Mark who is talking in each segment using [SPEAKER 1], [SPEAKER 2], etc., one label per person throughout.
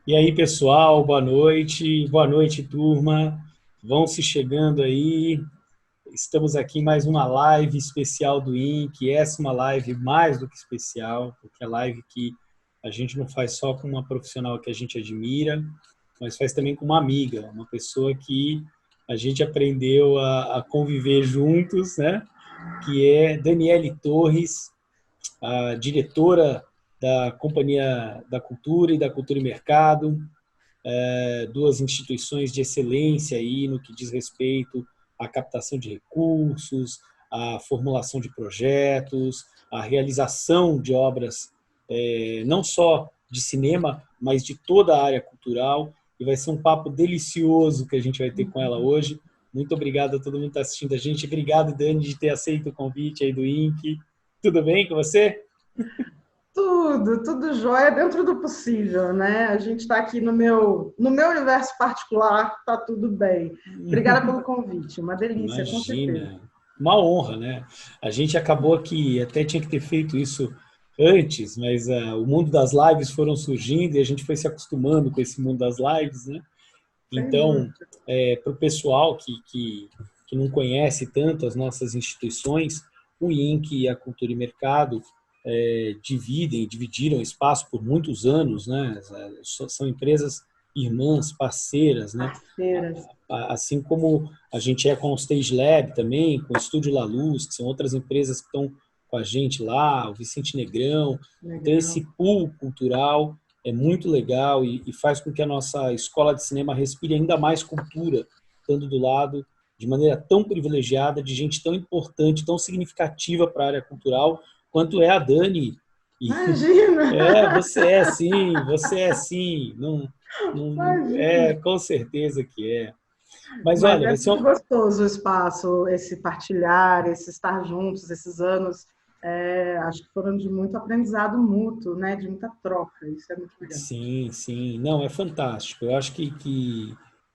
[SPEAKER 1] E aí, pessoal, boa noite, turma. Vão se chegando aí. Estamos aqui em mais uma live especial do INC. Essa é uma live mais do que especial, porque é live que a gente não faz só com uma profissional que a gente admira, mas faz também com uma amiga, uma pessoa que a gente aprendeu a conviver juntos, né? Que é Daniele Torres, a diretora da Companhia da Cultura e da Cultura e Mercado, duas instituições de excelência aí no que diz respeito à captação de recursos, à formulação de projetos, à realização de obras, não só de cinema, mas de toda a área cultural. E vai ser um papo delicioso que a gente vai ter com ela hoje. Muito obrigado a todo mundo que está assistindo a gente. Obrigado, Dani, de ter aceito o convite aí do INC. Tudo bem com você?
[SPEAKER 2] Tudo jóia dentro do possível, né? A gente está aqui no meu universo particular, tá tudo bem. Obrigada pelo convite, uma delícia, com certeza.
[SPEAKER 1] Imagina, uma honra, né? A gente acabou que até tinha que ter feito isso antes, mas o mundo das lives foram surgindo e a gente foi se acostumando com esse mundo das lives, né?
[SPEAKER 2] Sem
[SPEAKER 1] Então,
[SPEAKER 2] dúvida.
[SPEAKER 1] para o pessoal que não conhece tanto as nossas instituições, o INC e a Cultura e Mercado dividiram espaço por muitos anos, né? São empresas irmãs, parceiras, né?
[SPEAKER 2] Parceiras.
[SPEAKER 1] Assim como a gente é com o Stage Lab também, com o Estúdio La Luz, que são outras empresas que estão com a gente lá, o Vicente Negrão. Então,
[SPEAKER 2] Legal.
[SPEAKER 1] esse pool cultural é muito legal e faz com que a nossa escola de cinema respire ainda mais cultura, estando do lado de maneira tão privilegiada, de gente tão importante, tão significativa para a área cultural, quanto é a Dani. E
[SPEAKER 2] Imagina,
[SPEAKER 1] você é sim, não,
[SPEAKER 2] imagina.
[SPEAKER 1] com certeza que é. Mas
[SPEAKER 2] Mas
[SPEAKER 1] olha,
[SPEAKER 2] é
[SPEAKER 1] vai ser
[SPEAKER 2] muito gostoso o espaço, esse partilhar, esse estar juntos, esses anos. Acho que foram de muito aprendizado mútuo, né? De muita troca. Isso é muito legal.
[SPEAKER 1] sim, sim, não, é fantástico. Eu acho que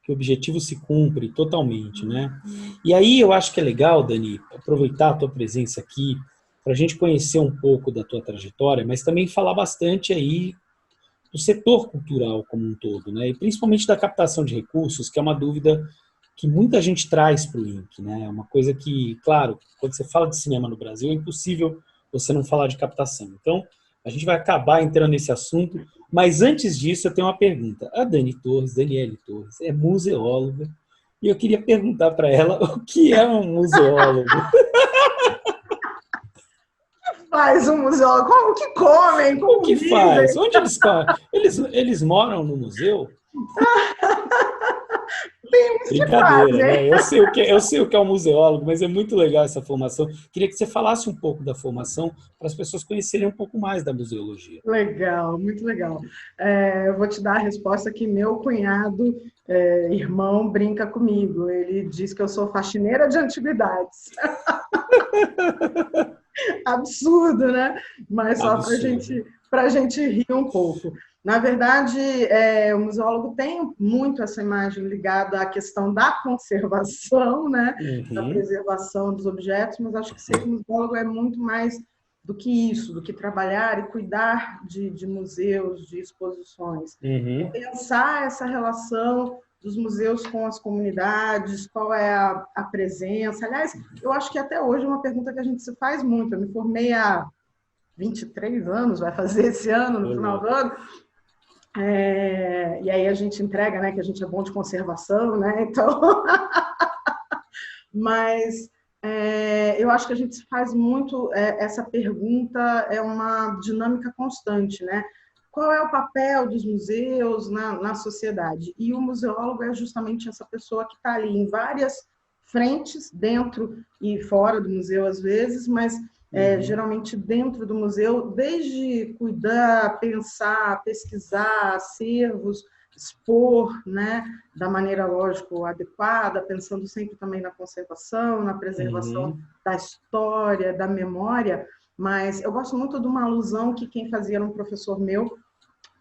[SPEAKER 1] o objetivo se cumpre totalmente, né? E aí eu acho que é legal, Dani, aproveitar a tua presença aqui para a gente conhecer um pouco da tua trajetória, mas também falar bastante aí do setor cultural como um todo, né? E principalmente da captação de recursos, que é uma dúvida que muita gente traz para o link, né? É uma coisa que, claro, quando você fala de cinema no Brasil, é impossível você não falar de captação. Então, a gente vai acabar entrando nesse assunto, mas antes disso, eu tenho uma pergunta. A Dani Torres, Daniele Torres, é museóloga, e eu queria perguntar para ela o que é um museólogo.
[SPEAKER 2] Faz um museu, como que comem,
[SPEAKER 1] O
[SPEAKER 2] como
[SPEAKER 1] que faz?
[SPEAKER 2] vivem.
[SPEAKER 1] Onde eles moram no museu?
[SPEAKER 2] Tem uns que
[SPEAKER 1] Brincadeira,
[SPEAKER 2] fazem.
[SPEAKER 1] né? Eu sei o que é um museólogo, mas é muito legal essa formação. Queria que você falasse um pouco da formação para as pessoas conhecerem um pouco mais da museologia.
[SPEAKER 2] Legal, muito legal. Eu vou te dar a resposta que meu cunhado, irmão, brinca comigo. Ele diz que eu sou faxineira de antiguidades. Absurdo, né? Mas só
[SPEAKER 1] Absurdo.
[SPEAKER 2] para a gente rir um pouco. Na verdade, o museólogo tem muito essa imagem ligada à questão da conservação, né? Da
[SPEAKER 1] Uhum,
[SPEAKER 2] preservação dos objetos, mas acho que ser museólogo é muito mais do que isso, do que trabalhar e cuidar de museus, de exposições. É
[SPEAKER 1] uhum,
[SPEAKER 2] pensar essa relação dos museus com as comunidades, qual é a presença. Aliás, eu acho que até hoje é uma pergunta que a gente se faz muito. Eu me formei há 23 anos, vai fazer esse ano, no
[SPEAKER 1] ô
[SPEAKER 2] final do
[SPEAKER 1] louco.
[SPEAKER 2] ano. E aí a gente entrega, né, que a gente é bom de conservação, né? Então, mas eu acho que a gente se faz muito essa pergunta, é uma dinâmica constante, né? Qual é o papel dos museus na sociedade? E o museólogo é justamente essa pessoa que está ali em várias frentes, dentro e fora do museu às vezes, mas
[SPEAKER 1] Uhum,
[SPEAKER 2] geralmente dentro do museu, desde cuidar, pensar, pesquisar acervos, expor, né, da maneira, lógico, adequada, pensando sempre também na conservação, na preservação
[SPEAKER 1] uhum,
[SPEAKER 2] da história, da memória, mas eu gosto muito de uma alusão que quem fazia era um professor meu,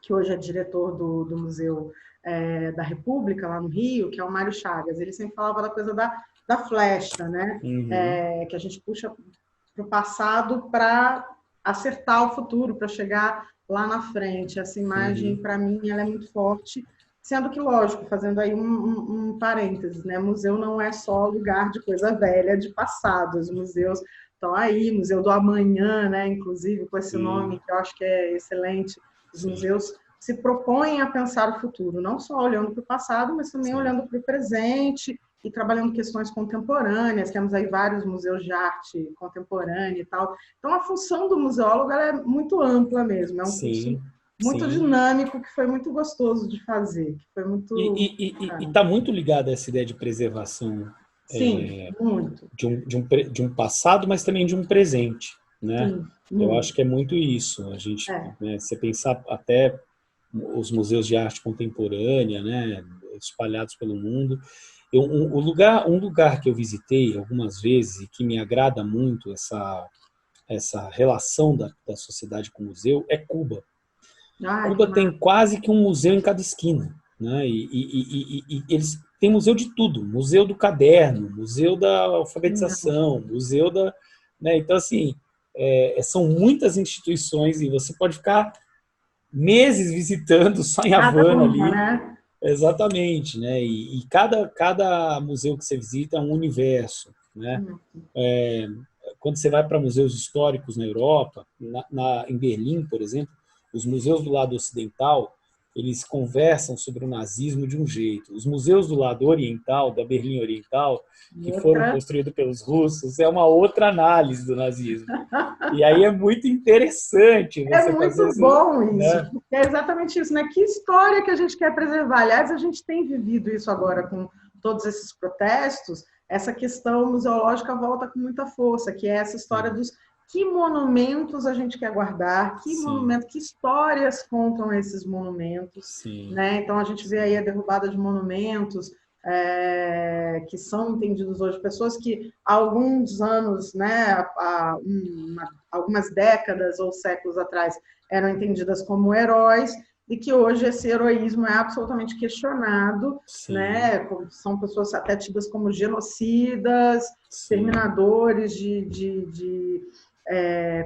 [SPEAKER 2] que hoje é diretor do Museu da República, lá no Rio, que é o Mário Chagas. Ele sempre falava da coisa da flecha, né?
[SPEAKER 1] uhum,
[SPEAKER 2] Que a gente puxa para o passado para acertar o futuro, para chegar lá na frente. Essa imagem, para mim, ela é muito forte, sendo que, lógico, fazendo aí um parênteses, né? Museu não é só lugar de coisa velha, de passado. Os museus estão aí, Museu do Amanhã, né? Inclusive, com esse nome, que eu acho que é excelente. Os museus se propõem a pensar o futuro, não só olhando para o passado, mas também olhando para o presente e trabalhando questões contemporâneas. Temos aí vários museus de arte contemporânea e tal. Então, a função do museólogo ela é muito ampla mesmo. É um curso muito dinâmico, que foi muito gostoso de fazer. Que foi muito...
[SPEAKER 1] E está muito ligado a essa ideia de preservação.
[SPEAKER 2] Sim, muito.
[SPEAKER 1] De um passado, mas também de um presente, né?
[SPEAKER 2] Sim,
[SPEAKER 1] Eu
[SPEAKER 2] muito.
[SPEAKER 1] acho que é muito isso. A gente, né, você pensar até os museus de arte contemporânea, né, espalhados pelo mundo. Um lugar que eu visitei algumas vezes e que me agrada muito essa relação da sociedade com o museu é Cuba.
[SPEAKER 2] Ai,
[SPEAKER 1] Cuba tem quase que um museu em cada esquina, né? E eles têm museu de tudo, museu do caderno, museu da alfabetização, museu da, né? Então assim, são muitas instituições e você pode ficar meses visitando só em
[SPEAKER 2] cada
[SPEAKER 1] Havana
[SPEAKER 2] uma,
[SPEAKER 1] ali.
[SPEAKER 2] né?
[SPEAKER 1] Exatamente, né? E cada museu que você visita é um universo, né? Quando você vai para museus históricos na Europa, em Berlim, por exemplo, os museus do lado ocidental, eles conversam sobre o nazismo de um jeito. Os museus do lado oriental, da Berlim Oriental, que foram construídos pelos russos, é uma outra análise do nazismo. E aí é muito interessante você fazer
[SPEAKER 2] muito
[SPEAKER 1] isso,
[SPEAKER 2] bom isso,
[SPEAKER 1] né?
[SPEAKER 2] porque é exatamente isso, né? Que história que a gente quer preservar? Aliás, a gente tem vivido isso agora com todos esses protestos. Essa questão museológica volta com muita força, que é essa história dos que monumentos a gente quer guardar, que monumento, que histórias contam esses monumentos, né? Então a gente vê aí a derrubada de monumentos, que são entendidos hoje, pessoas que há alguns anos, né, algumas décadas ou séculos atrás, eram entendidas como heróis, e que hoje esse heroísmo é absolutamente questionado, né? São pessoas até tidas como genocidas, exterminadores de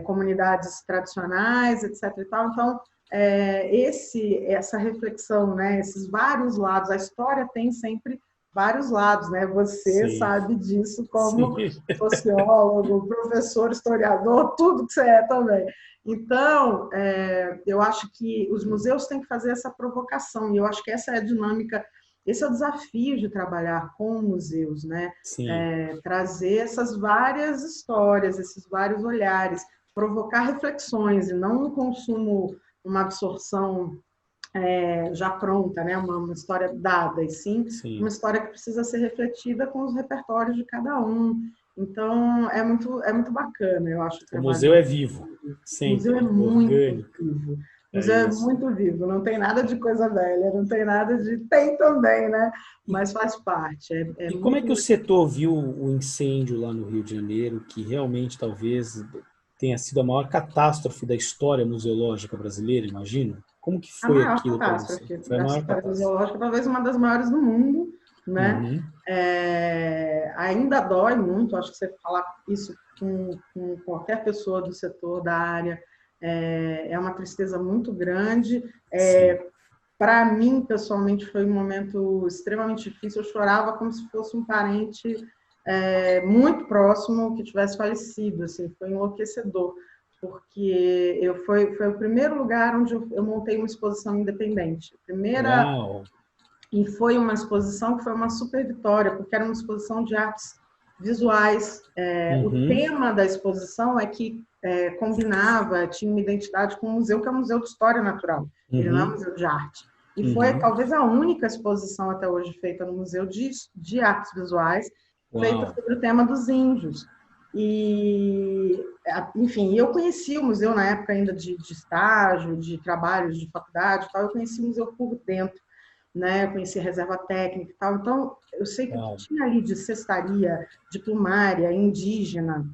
[SPEAKER 2] comunidades tradicionais, etc. E tal. Então, essa reflexão, né? Esses vários lados, a história tem sempre vários lados, né? Você sabe disso como sociólogo, professor, historiador, tudo que você é também. Então, eu acho que os museus têm que fazer essa provocação, e eu acho que essa é a dinâmica, esse é o desafio de trabalhar com museus, né? Trazer essas várias histórias, esses vários olhares, provocar reflexões, e não um consumo, uma absorção já pronta, né? Uma história dada, e sim uma história que precisa ser refletida com os repertórios de cada um. Então, é muito bacana, eu acho.
[SPEAKER 1] O museu é vivo, sempre,
[SPEAKER 2] o museu é muito
[SPEAKER 1] orgânico.
[SPEAKER 2] vivo. O museu é muito vivo, não tem nada de coisa velha, não tem nada de... Tem também, né? Mas faz parte.
[SPEAKER 1] E como é que o setor viu o incêndio lá no Rio de Janeiro, que realmente talvez tenha sido a maior catástrofe da história museológica brasileira, imagino? Como que
[SPEAKER 2] A
[SPEAKER 1] foi
[SPEAKER 2] maior
[SPEAKER 1] aquilo para você?
[SPEAKER 2] catástrofe
[SPEAKER 1] Foi a
[SPEAKER 2] da
[SPEAKER 1] maior
[SPEAKER 2] história
[SPEAKER 1] catástrofe.
[SPEAKER 2] museológica, talvez uma das maiores do mundo, né? Ainda dói muito, acho que você falar isso com qualquer pessoa do setor, da área, é uma tristeza muito grande. Para mim, pessoalmente, foi um momento extremamente difícil. Eu chorava como se fosse um parente muito próximo que tivesse falecido. Assim, foi enlouquecedor, porque foi o primeiro lugar onde eu montei uma exposição independente.
[SPEAKER 1] Uau!
[SPEAKER 2] E foi uma exposição que foi uma super vitória, porque era uma exposição de artes visuais. O tema da exposição é que combinava, tinha uma identidade com o museu, que é o Museu de História Natural. Ele não é um museu de arte. E foi talvez a única exposição até hoje feita no Museu de Artes Visuais, feita sobre o tema dos índios. E, enfim, eu conheci o museu na época ainda de estágio, de trabalhos de faculdade e tal, eu conheci o museu por dentro, né? Eu conheci a reserva técnica e tal, então eu sei que o que tinha ali de cestaria, de plumária, indígena,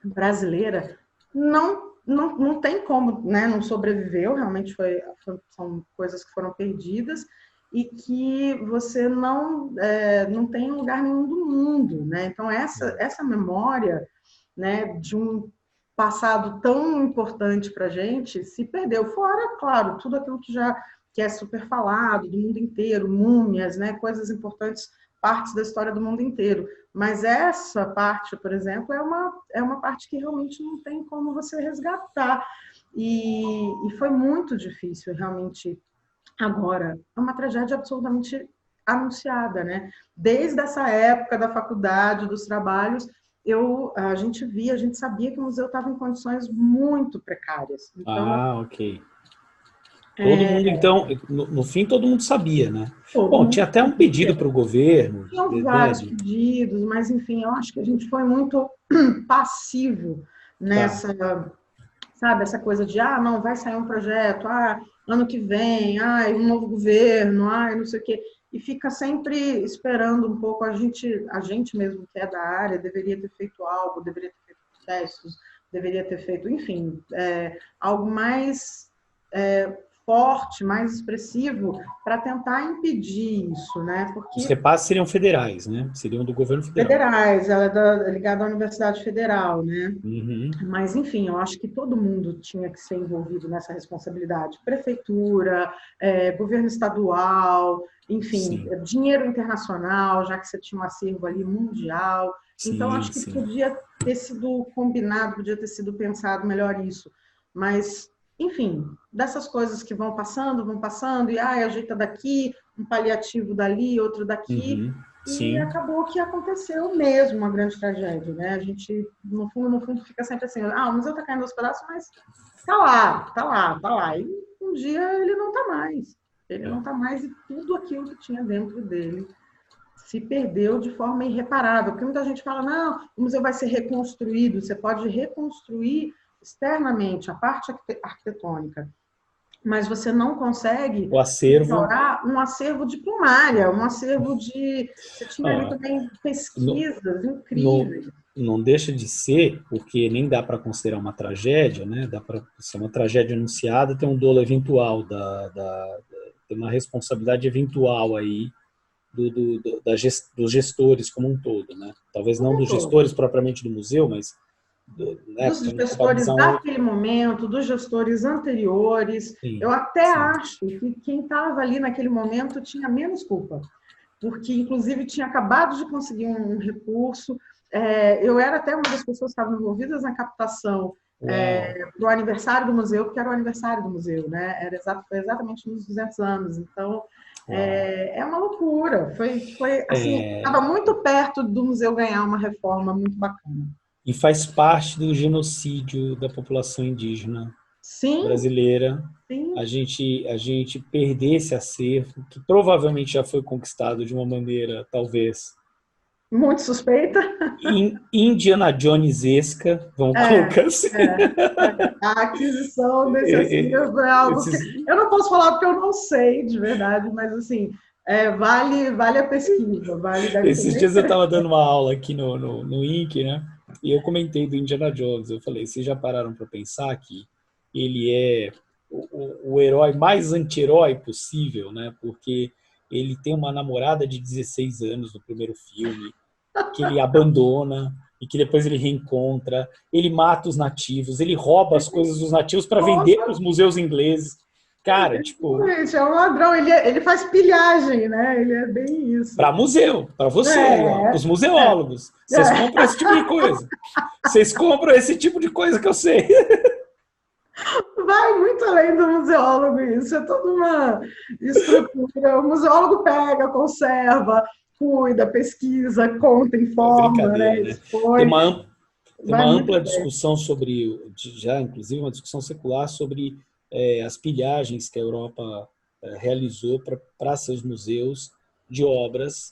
[SPEAKER 2] brasileira, não tem como, né? Não sobreviveu, realmente são coisas que foram perdidas e que você não tem em lugar nenhum do mundo, né? Então essa memória, né, de um passado tão importante para a gente se perdeu. Fora, claro, tudo aquilo que é super falado do mundo inteiro, múmias, né, coisas importantes, partes da história do mundo inteiro. Mas essa parte, por exemplo, é uma parte que realmente não tem como você resgatar. E foi muito difícil, realmente. Agora, é uma tragédia absolutamente anunciada, né? Desde essa época da faculdade, dos trabalhos, a gente sabia que o museu estava em condições muito precárias. Então,
[SPEAKER 1] Ok. Todo mundo, então, no fim, todo mundo sabia, né?
[SPEAKER 2] todo
[SPEAKER 1] Bom,
[SPEAKER 2] mundo
[SPEAKER 1] tinha até um pedido para o governo,
[SPEAKER 2] tinham
[SPEAKER 1] né?
[SPEAKER 2] vários pedidos, mas, enfim, eu acho que a gente foi muito passivo
[SPEAKER 1] Tá.
[SPEAKER 2] nessa, sabe, essa coisa de, não, vai sair um projeto, ano que vem, um novo governo, não sei o quê. E fica sempre esperando um pouco, a gente mesmo que é da área, deveria ter feito algo, deveria ter feito testes, deveria ter feito, enfim, algo mais forte, mais expressivo, para tentar impedir isso, né?
[SPEAKER 1] Os
[SPEAKER 2] Porque
[SPEAKER 1] repasses seriam federais, né? Seriam do governo federal.
[SPEAKER 2] federais, ela é ligada à Universidade Federal, né?
[SPEAKER 1] Uhum.
[SPEAKER 2] Mas, enfim, eu acho que todo mundo tinha que ser envolvido nessa responsabilidade. Prefeitura, governo estadual, enfim,
[SPEAKER 1] Sim,
[SPEAKER 2] dinheiro internacional, já que você tinha um acervo ali mundial. Então,
[SPEAKER 1] sim,
[SPEAKER 2] acho que
[SPEAKER 1] sim.
[SPEAKER 2] podia ter sido combinado, podia ter sido pensado melhor isso. Mas, enfim, dessas coisas que vão passando, e ajeita daqui, um paliativo dali, outro daqui,
[SPEAKER 1] Uhum.
[SPEAKER 2] e
[SPEAKER 1] Sim.
[SPEAKER 2] acabou que aconteceu mesmo uma grande tragédia, né? A gente, no fundo, fica sempre assim, o museu está caindo aos pedaços, mas tá lá, tá lá, tá lá. E um dia ele não tá mais. Ele
[SPEAKER 1] É.
[SPEAKER 2] não tá mais e tudo aquilo que tinha dentro dele se perdeu de forma irreparável. Porque muita gente fala, não, o museu vai ser reconstruído, você pode reconstruir externamente a parte arquitetônica, mas você não consegue
[SPEAKER 1] O acervo.
[SPEAKER 2] restaurar um acervo de primária, um acervo de... Você tinha ali
[SPEAKER 1] Ó,
[SPEAKER 2] também
[SPEAKER 1] não,
[SPEAKER 2] pesquisas
[SPEAKER 1] não,
[SPEAKER 2] incríveis.
[SPEAKER 1] não deixa de ser, porque nem dá para considerar uma tragédia, né? Dá para ser uma tragédia anunciada, tem um dolo eventual, tem uma responsabilidade eventual aí dos gestores como um todo, né? Talvez não
[SPEAKER 2] Como um
[SPEAKER 1] dos
[SPEAKER 2] todo.
[SPEAKER 1] gestores propriamente do museu, mas né,
[SPEAKER 2] Dos
[SPEAKER 1] tendo uma
[SPEAKER 2] gestores
[SPEAKER 1] visão.
[SPEAKER 2] daquele momento, dos gestores anteriores. Eu
[SPEAKER 1] Sim,
[SPEAKER 2] até
[SPEAKER 1] sim.
[SPEAKER 2] acho que quem estava ali naquele momento tinha menos culpa, porque, inclusive, tinha acabado de conseguir um recurso. Eu era até uma das pessoas que estavam envolvidas na captação
[SPEAKER 1] Uau.
[SPEAKER 2] para o aniversário do museu, porque era o aniversário do museu, né? Foi exatamente nos 200 anos. Então,
[SPEAKER 1] Uau.
[SPEAKER 2] é uma loucura. Foi assim, estava
[SPEAKER 1] É,
[SPEAKER 2] muito perto do museu ganhar uma reforma muito bacana.
[SPEAKER 1] e faz parte do genocídio da população indígena
[SPEAKER 2] Sim,
[SPEAKER 1] brasileira
[SPEAKER 2] sim,
[SPEAKER 1] a gente perder esse acervo, que provavelmente já foi conquistado de uma maneira, talvez,
[SPEAKER 2] muito suspeita.
[SPEAKER 1] Indiana Jonesesca, vamos
[SPEAKER 2] É,
[SPEAKER 1] colocar assim.
[SPEAKER 2] a aquisição desse acervo é algo que
[SPEAKER 1] Esses,
[SPEAKER 2] eu não posso falar porque eu não sei de verdade, mas assim, vale a pesquisa, deve ser
[SPEAKER 1] esses
[SPEAKER 2] bem
[SPEAKER 1] dias eu estava
[SPEAKER 2] interessante.
[SPEAKER 1] dando uma aula aqui no INC, né? E eu comentei do Indiana Jones. Eu falei, vocês já pararam para pensar que ele é o herói mais anti-herói possível, né? Porque ele tem uma namorada de 16 anos no primeiro filme, que ele abandona e que depois ele reencontra. Ele mata os nativos, ele rouba as coisas dos nativos para vender para os museus ingleses. Cara, tipo,
[SPEAKER 2] Exatamente, é um ladrão, ele faz pilhagem, né? Ele é bem isso.
[SPEAKER 1] para museu, para você aí, ó, para
[SPEAKER 2] É,
[SPEAKER 1] os museólogos. Vocês
[SPEAKER 2] é.
[SPEAKER 1] compram esse tipo de coisa. Vocês compram esse tipo de coisa que eu sei.
[SPEAKER 2] Vai muito além do museólogo isso, é toda uma estrutura. O museólogo pega, conserva, cuida, pesquisa, conta,
[SPEAKER 1] É
[SPEAKER 2] informa,
[SPEAKER 1] brincadeira,
[SPEAKER 2] né,
[SPEAKER 1] né? Tem
[SPEAKER 2] expõe,
[SPEAKER 1] uma, tem
[SPEAKER 2] vai
[SPEAKER 1] uma
[SPEAKER 2] muito
[SPEAKER 1] ampla
[SPEAKER 2] além.
[SPEAKER 1] discussão sobre, já inclusive uma discussão secular sobre as pilhagens que a Europa realizou para seus museus de obras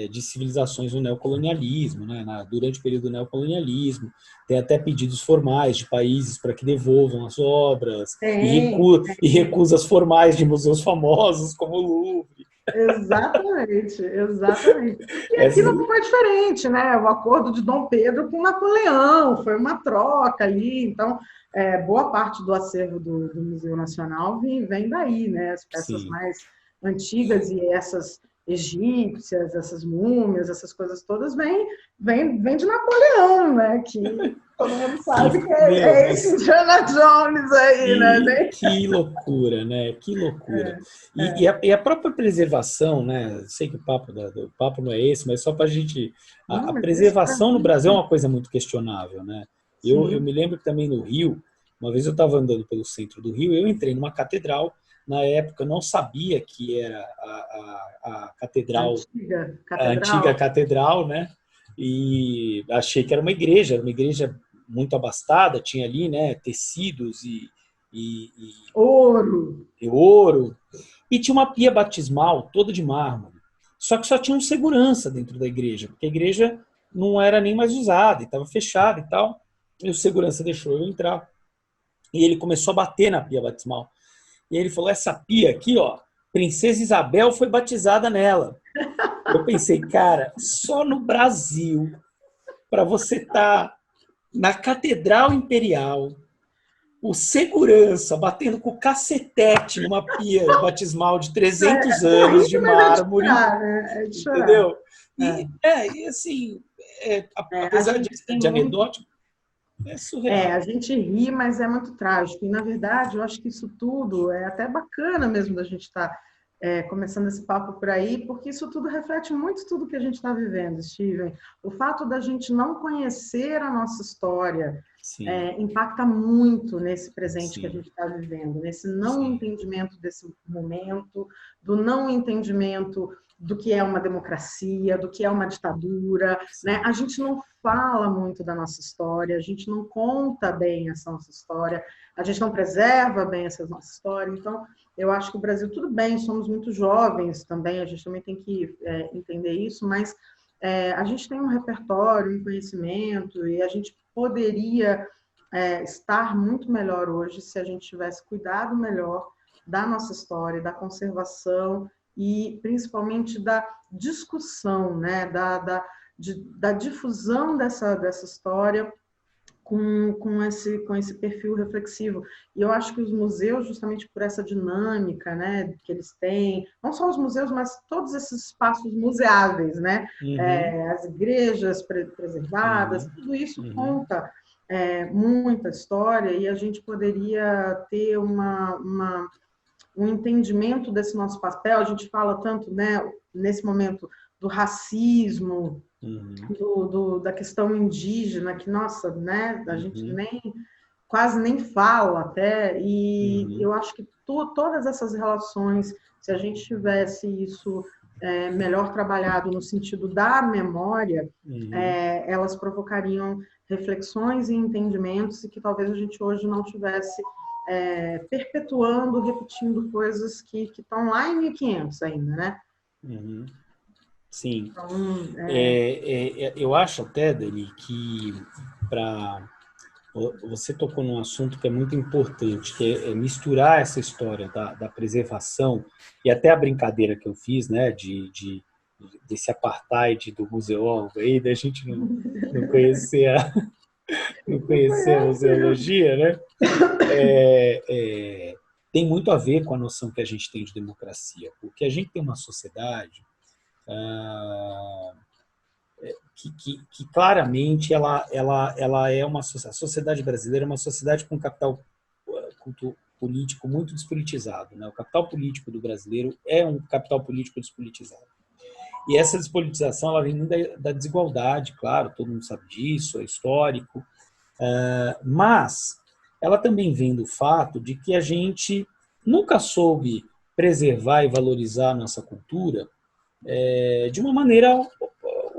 [SPEAKER 1] de civilizações no neocolonialismo, né? Durante o período do neocolonialismo. Tem até pedidos formais de países para que devolvam as obras
[SPEAKER 2] Tem,
[SPEAKER 1] e recusas formais de museus famosos como o Louvre.
[SPEAKER 2] exatamente, exatamente. E aqui
[SPEAKER 1] Essas,
[SPEAKER 2] não foi diferente, né? O acordo de Dom Pedro com Napoleão foi uma troca ali. Então, boa parte do acervo do Museu Nacional vem daí, né? As peças
[SPEAKER 1] sim.
[SPEAKER 2] mais antigas e essas egípcias, essas múmias, essas coisas todas, vem de Napoleão, né? Que todo mundo sabe que é esse Indiana Jones aí, né?
[SPEAKER 1] Que loucura, né? Que loucura. E a própria preservação, né? Sei que o papo não é esse, mas só para a gente... A preservação no Brasil é uma coisa muito questionável, né? Eu me lembro que também no Rio, uma vez eu estava andando pelo centro do Rio, eu entrei numa catedral. Na época eu não sabia que era a catedral, a antiga catedral, né? E achei que era uma igreja muito abastada, tinha ali, né, tecidos e ouro, e tinha uma pia batismal toda de mármore. Só que só tinha um segurança dentro da igreja, porque a igreja não era nem mais usada, estava fechada e tal. E o segurança deixou eu entrar. E ele começou a bater na pia batismal. E ele falou, essa pia aqui, ó, Princesa Isabel foi batizada nela. Eu pensei, cara, só no Brasil, para você estar na Catedral Imperial, o segurança batendo com o cacetete numa pia batismal de 300 anos de mármore, entendeu? E assim, apesar de anedótico, é surreal.
[SPEAKER 2] A gente ri, mas é muito trágico. E, na verdade, eu acho que isso tudo é até bacana mesmo da gente estar começando esse papo por aí, porque isso tudo reflete muito tudo que a gente está vivendo, Steven. O fato da gente não conhecer a nossa história impacta muito nesse presente que a gente está vivendo, nesse não entendimento desse momento, do não entendimento do que é uma democracia, do que é uma ditadura, né? A gente não fala muito da nossa história, a gente não conta bem essa nossa história, a gente não preserva bem essa nossa história. Então, eu acho que o Brasil, tudo bem, somos muito jovens também, a gente também tem que entender isso, mas a gente tem um repertório, um conhecimento, e a gente poderia estar muito melhor hoje se a gente tivesse cuidado melhor da nossa história, da conservação e principalmente da discussão, né? Da difusão dessa história com esse perfil reflexivo. E eu acho que os museus, justamente por essa dinâmica, né, que eles têm, não só os museus, mas todos esses espaços museáveis, né? As igrejas preservadas, tudo isso conta muita história, e a gente poderia ter um entendimento desse nosso papel. A gente fala tanto, né, nesse momento, do racismo, da questão indígena, que, nossa, né, a gente quase nem fala até, e eu acho que todas essas relações, se a gente tivesse isso melhor trabalhado no sentido da memória, elas provocariam reflexões e entendimentos, e que talvez a gente hoje não tivesse perpetuando, repetindo coisas que estão lá em 1500 ainda, né?
[SPEAKER 1] Sim. Então, eu acho até, Dani, que você tocou num assunto que é muito importante, que é misturar essa história da preservação, e até a brincadeira que eu fiz, né, desse apartheid do museólogo aí, da gente não conhecer a museologia, né? Tem muito a ver com a noção que a gente tem de democracia, porque a gente tem uma sociedade que claramente ela é a sociedade brasileira é uma sociedade com capital político muito despolitizado, né? O capital político do brasileiro é um capital político despolitizado. E essa despolitização ela vem da desigualdade, claro, todo mundo sabe disso, é histórico, mas ela também vem do fato de que a gente nunca soube preservar e valorizar a nossa cultura de uma maneira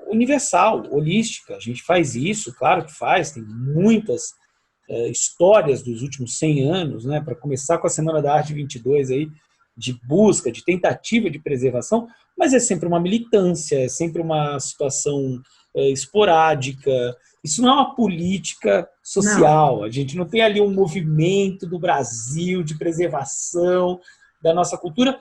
[SPEAKER 1] universal, holística. A gente faz isso, claro que faz, tem muitas histórias dos últimos 100 anos, né, para começar com a Semana da Arte 22, aí, de busca, de tentativa de preservação, mas é sempre uma militância, é sempre uma situação esporádica. Isso não é uma política social. Não. A gente não tem ali um movimento do Brasil de preservação da nossa cultura,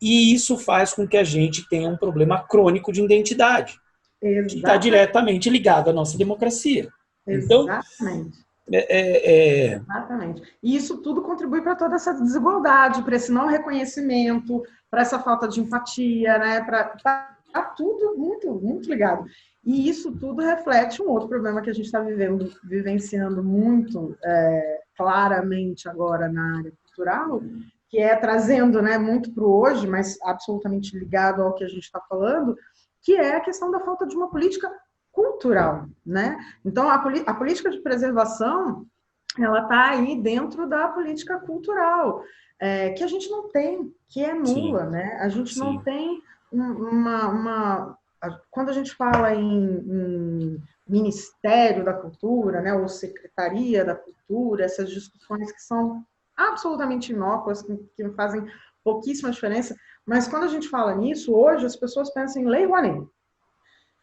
[SPEAKER 1] e isso faz com que a gente tenha um problema crônico de identidade, que está diretamente ligado à nossa democracia.
[SPEAKER 2] Exatamente. Exatamente. E isso tudo contribui para toda essa desigualdade, para esse não reconhecimento, para essa falta de empatia, né? Para tudo muito, muito ligado. E isso tudo reflete um outro problema que a gente está vivenciando muito claramente agora na área cultural, que é trazendo, né, muito para o hoje, mas absolutamente ligado ao que a gente está falando, que é a questão da falta de uma política cultural, né? Então, a política de preservação, ela está aí dentro da política cultural, que a gente não tem, que é nula,
[SPEAKER 1] Sim,
[SPEAKER 2] né? A gente não
[SPEAKER 1] sim.
[SPEAKER 2] tem quando a gente fala em Ministério da Cultura, né, ou Secretaria da Cultura, essas discussões que são absolutamente inócuas, que fazem pouquíssima diferença, mas quando a gente fala nisso, hoje as pessoas pensam em Lei Rouanet.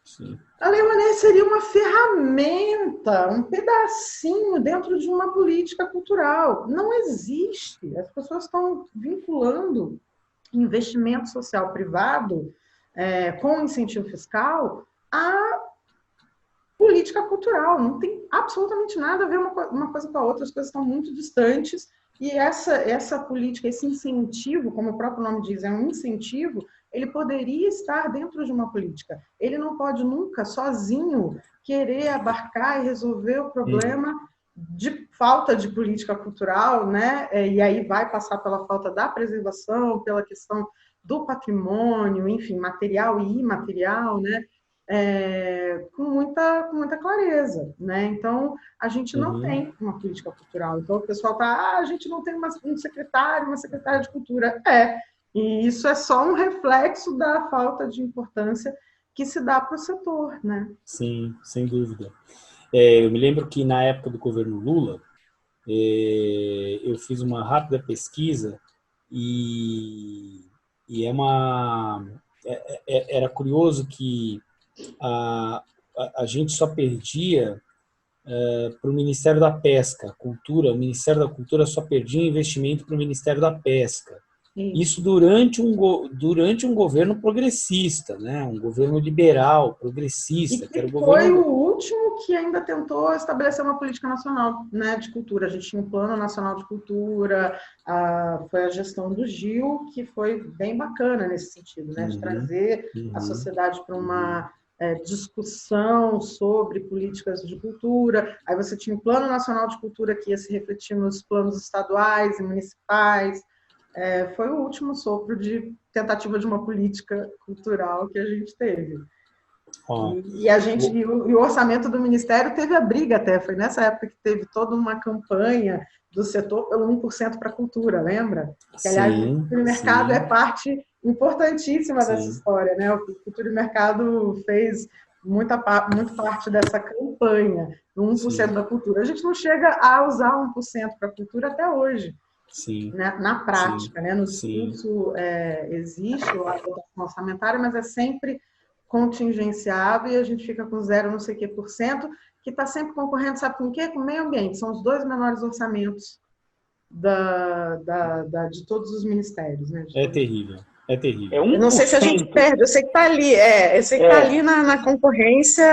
[SPEAKER 1] Sim.
[SPEAKER 2] A Lei Rouanet seria uma ferramenta, um pedacinho dentro de uma política cultural. Não existe. As pessoas estão vinculando investimento social privado com incentivo fiscal à política cultural. Não tem absolutamente nada a ver uma coisa com a outra. As coisas estão muito distantes. E essa política, esse incentivo, como o próprio nome diz, é um incentivo, ele poderia estar dentro de uma política. Ele não pode nunca, sozinho, querer abarcar e resolver o problema de falta de política cultural, né? E aí vai passar pela falta da preservação, pela questão do patrimônio, enfim, material e imaterial, né? Com muita clareza, né? Então, a gente não tem uma política cultural. Então, o pessoal a gente não tem um secretário, uma secretária de cultura. E isso é só um reflexo da falta de importância que se dá para o setor, né?
[SPEAKER 1] Sim, sem dúvida. Eu me lembro que na época do governo Lula, eu fiz uma rápida pesquisa e, e era curioso que a gente só perdia para o Ministério da Pesca, Cultura, o Ministério da Cultura só perdia investimento para o Ministério da Pesca. Isso durante um governo progressista, né? Um governo liberal,
[SPEAKER 2] E
[SPEAKER 1] progressista, que era o
[SPEAKER 2] que foi o
[SPEAKER 1] governo...
[SPEAKER 2] último que ainda tentou estabelecer uma política nacional, né, de cultura. A gente tinha um Plano Nacional de Cultura, foi a gestão do Gil, que foi bem bacana nesse sentido, né, de trazer a sociedade para uma discussão sobre políticas de cultura. Aí você tinha o Plano Nacional de Cultura que ia se refletir nos planos estaduais e municipais. Foi o último sopro de tentativa de uma política cultural que a gente teve. E o orçamento do Ministério teve a briga até, foi nessa época que teve toda uma campanha do setor pelo 1% para a cultura, lembra? Que, aliás, o Cultura e Mercado é parte importantíssima dessa história, né? O Cultura e Mercado fez muito parte dessa campanha, do 1% da cultura. A gente não chega a usar 1% para a cultura até hoje. Né? Na prática, né? No discurso existe a dotação orçamentária, mas é sempre contingenciado e a gente fica com 0 não sei o que por cento, que está sempre concorrendo, sabe com o quê? Com o meio ambiente. São os 2 menores orçamentos de todos os ministérios. Né?
[SPEAKER 1] É terrível, é terrível.
[SPEAKER 2] Eu não sei se a gente perde, eu sei que está ali, eu sei que está ali na concorrência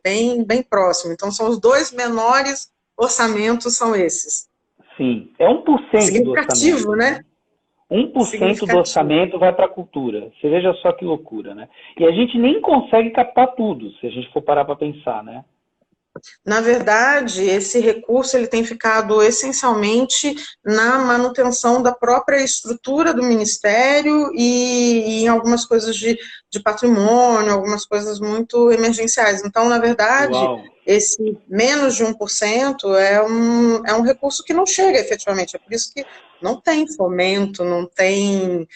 [SPEAKER 2] bem próximo. Então, são os 2 menores orçamentos, são esses.
[SPEAKER 3] Sim, é 1%
[SPEAKER 2] significativo,
[SPEAKER 3] do orçamento,
[SPEAKER 2] né?
[SPEAKER 3] 1% do orçamento vai para a cultura. Você veja só que loucura, né? E a gente nem consegue captar tudo, se a gente for parar para pensar, né?
[SPEAKER 2] Na verdade, esse recurso ele tem ficado essencialmente na manutenção da própria estrutura do Ministério e em algumas coisas de patrimônio, algumas coisas muito emergenciais. Então, na verdade, esse menos de 1% é um recurso que não chega efetivamente. É por isso que não tem fomento, não tem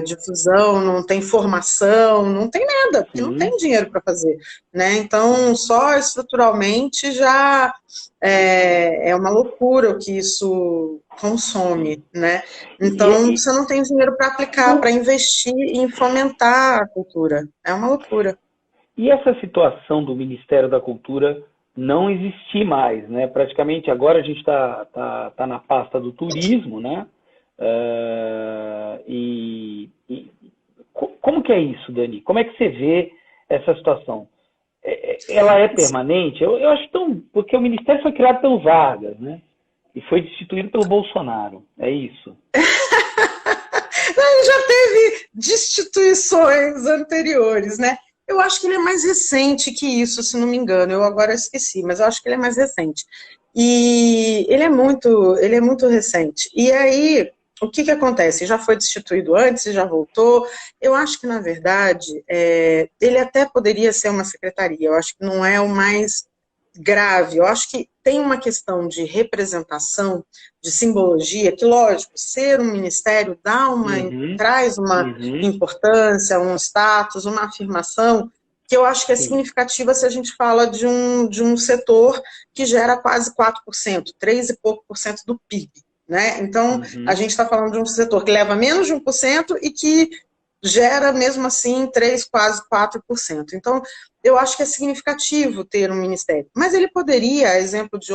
[SPEAKER 2] difusão, não tem formação, não tem nada, porque não tem dinheiro para fazer. Né? Então, só estruturalmente já é uma loucura o que isso consome. Né? Então, você não tem dinheiro para aplicar, para investir em fomentar a cultura. É uma loucura.
[SPEAKER 3] E essa situação do Ministério da Cultura não existir mais, né? Praticamente agora a gente tá na pasta do turismo, né? Como que é isso, Dani? Como é que você vê essa situação? Ela é permanente? Eu acho tão porque o Ministério foi criado pelo Vargas, né? E foi destituído pelo Bolsonaro. É isso.
[SPEAKER 2] Ele já teve destituições anteriores, né? Eu acho que ele é mais recente que isso, se não me engano. Eu agora esqueci, mas eu acho que ele é mais recente. E ele é muito recente. E aí, o que acontece? Já foi destituído antes, já voltou. Eu acho que, na verdade, ele até poderia ser uma secretaria. Eu acho que não é o mais grave. Eu acho que tem uma questão de representação, de simbologia, que, lógico, ser um ministério traz uma importância, um status, uma afirmação, que eu acho que é significativa se a gente fala de um setor que gera quase 4%, 3 e pouco por cento do PIB. Né? Então, a gente está falando de um setor que leva menos de 1% e que gera, mesmo assim, 3, quase 4%. Então, eu acho que é significativo ter um ministério. Mas ele poderia, a exemplo de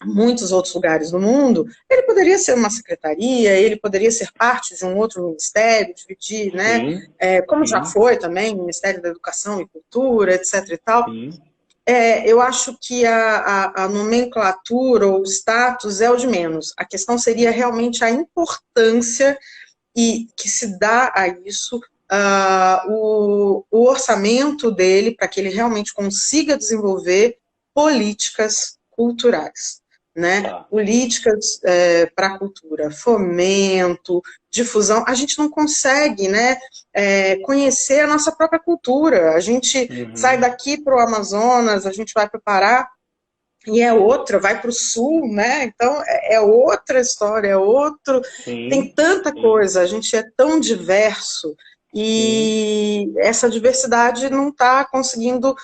[SPEAKER 2] muitos outros lugares do mundo, ele poderia ser uma secretaria, ele poderia ser parte de um outro ministério, dividir, né? Como já foi também, Ministério da Educação e Cultura, etc. e tal. Eu acho que a nomenclatura ou o status é o de menos. A questão seria realmente a importância e que se dá a isso, o orçamento dele para que ele realmente consiga desenvolver políticas culturais, né? Políticas para a cultura, fomento, difusão. A gente não consegue, né, conhecer a nossa própria cultura. A gente sai daqui para o Amazonas, a gente vai para o Pará, e vai para o sul, né? Então é outra história, tem tanta coisa, a gente é tão diverso e essa diversidade não está conseguindo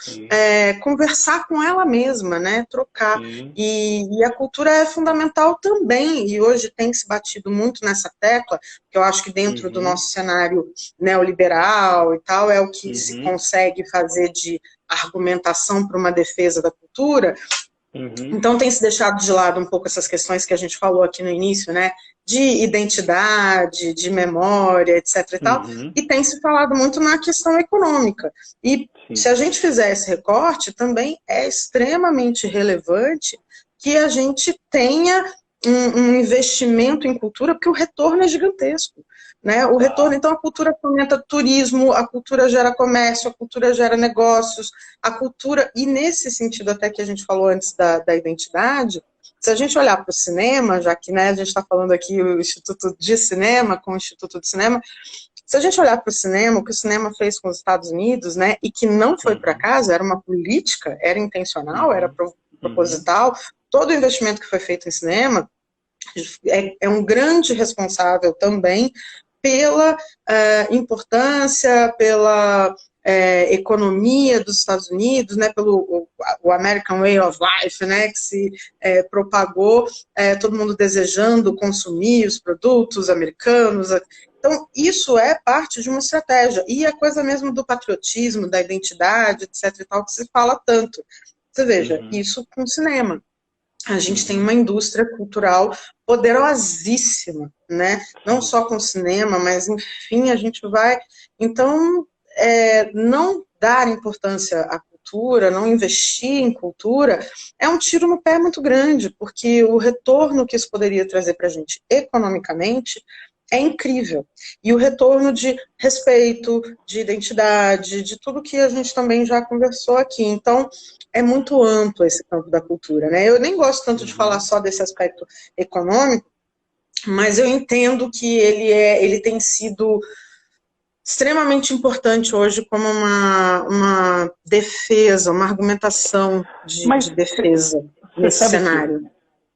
[SPEAKER 2] conversar com ela mesma, né? Trocar. E a cultura é fundamental também, e hoje tem se batido muito nessa tecla, que eu acho que dentro do nosso cenário neoliberal e tal, é o que se consegue fazer de argumentação para uma defesa da cultura. Então tem se deixado de lado um pouco essas questões que a gente falou aqui no início, né, de identidade, de memória, etc. e tal, e tem se falado muito na questão econômica. E se a gente fizer esse recorte, também é extremamente relevante que a gente tenha um investimento em cultura, porque o retorno é gigantesco. Né? O retorno, então, a cultura fomenta turismo, a cultura gera comércio, a cultura gera negócios, a cultura, e nesse sentido até que a gente falou antes da identidade, se a gente olhar para o cinema, já que, né, a gente está falando aqui o Instituto de Cinema, com o Instituto de Cinema, se a gente olhar para o cinema, o que o cinema fez com os Estados Unidos, né, e que não foi por acaso, era uma política, era intencional, era proposital, todo o investimento que foi feito em cinema é um grande responsável também pela importância, pela economia dos Estados Unidos, né, pelo o American Way of Life, né, que se propagou, todo mundo desejando consumir os produtos americanos. Então, isso é parte de uma estratégia. E a coisa mesmo do patriotismo, da identidade, etc. e tal, que se fala tanto. Você veja, isso com o cinema. A gente tem uma indústria cultural poderosíssima, né? Não só com cinema, mas, enfim, a gente vai... Então, não dar importância à cultura, não investir em cultura, é um tiro no pé muito grande, porque o retorno que isso poderia trazer para a gente economicamente é incrível. E o retorno de respeito, de identidade, de tudo que a gente também já conversou aqui. Então, é muito amplo esse campo da cultura, né? Eu nem gosto tanto de falar só desse aspecto econômico, mas eu entendo que ele tem sido extremamente importante hoje como uma defesa, uma argumentação de defesa nesse cenário.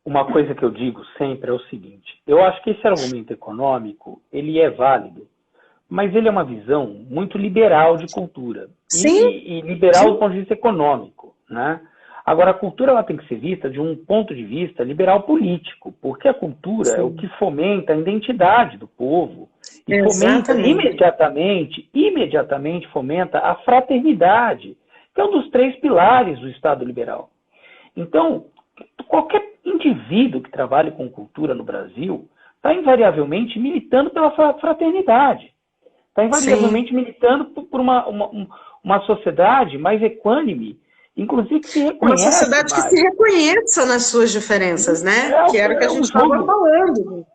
[SPEAKER 3] Uma coisa que eu digo sempre é o seguinte: eu acho que esse argumento econômico, ele é válido, mas ele é uma visão muito liberal de cultura.
[SPEAKER 2] Sim.
[SPEAKER 3] E liberal do ponto de vista econômico, né? Agora, a cultura ela tem que ser vista de um ponto de vista liberal político, porque a cultura é o que fomenta a identidade do povo e fomenta imediatamente fomenta a fraternidade, que é um dos 3 pilares do Estado liberal. Então, qualquer indivíduo que trabalhe com cultura no Brasil está invariavelmente militando pela fraternidade, está invariavelmente militando por uma sociedade mais equânime inclusive que se
[SPEAKER 2] Uma
[SPEAKER 3] reconhece
[SPEAKER 2] sociedade
[SPEAKER 3] mais.
[SPEAKER 2] que se reconheça nas suas diferenças, né? Que era o que a gente estava falando.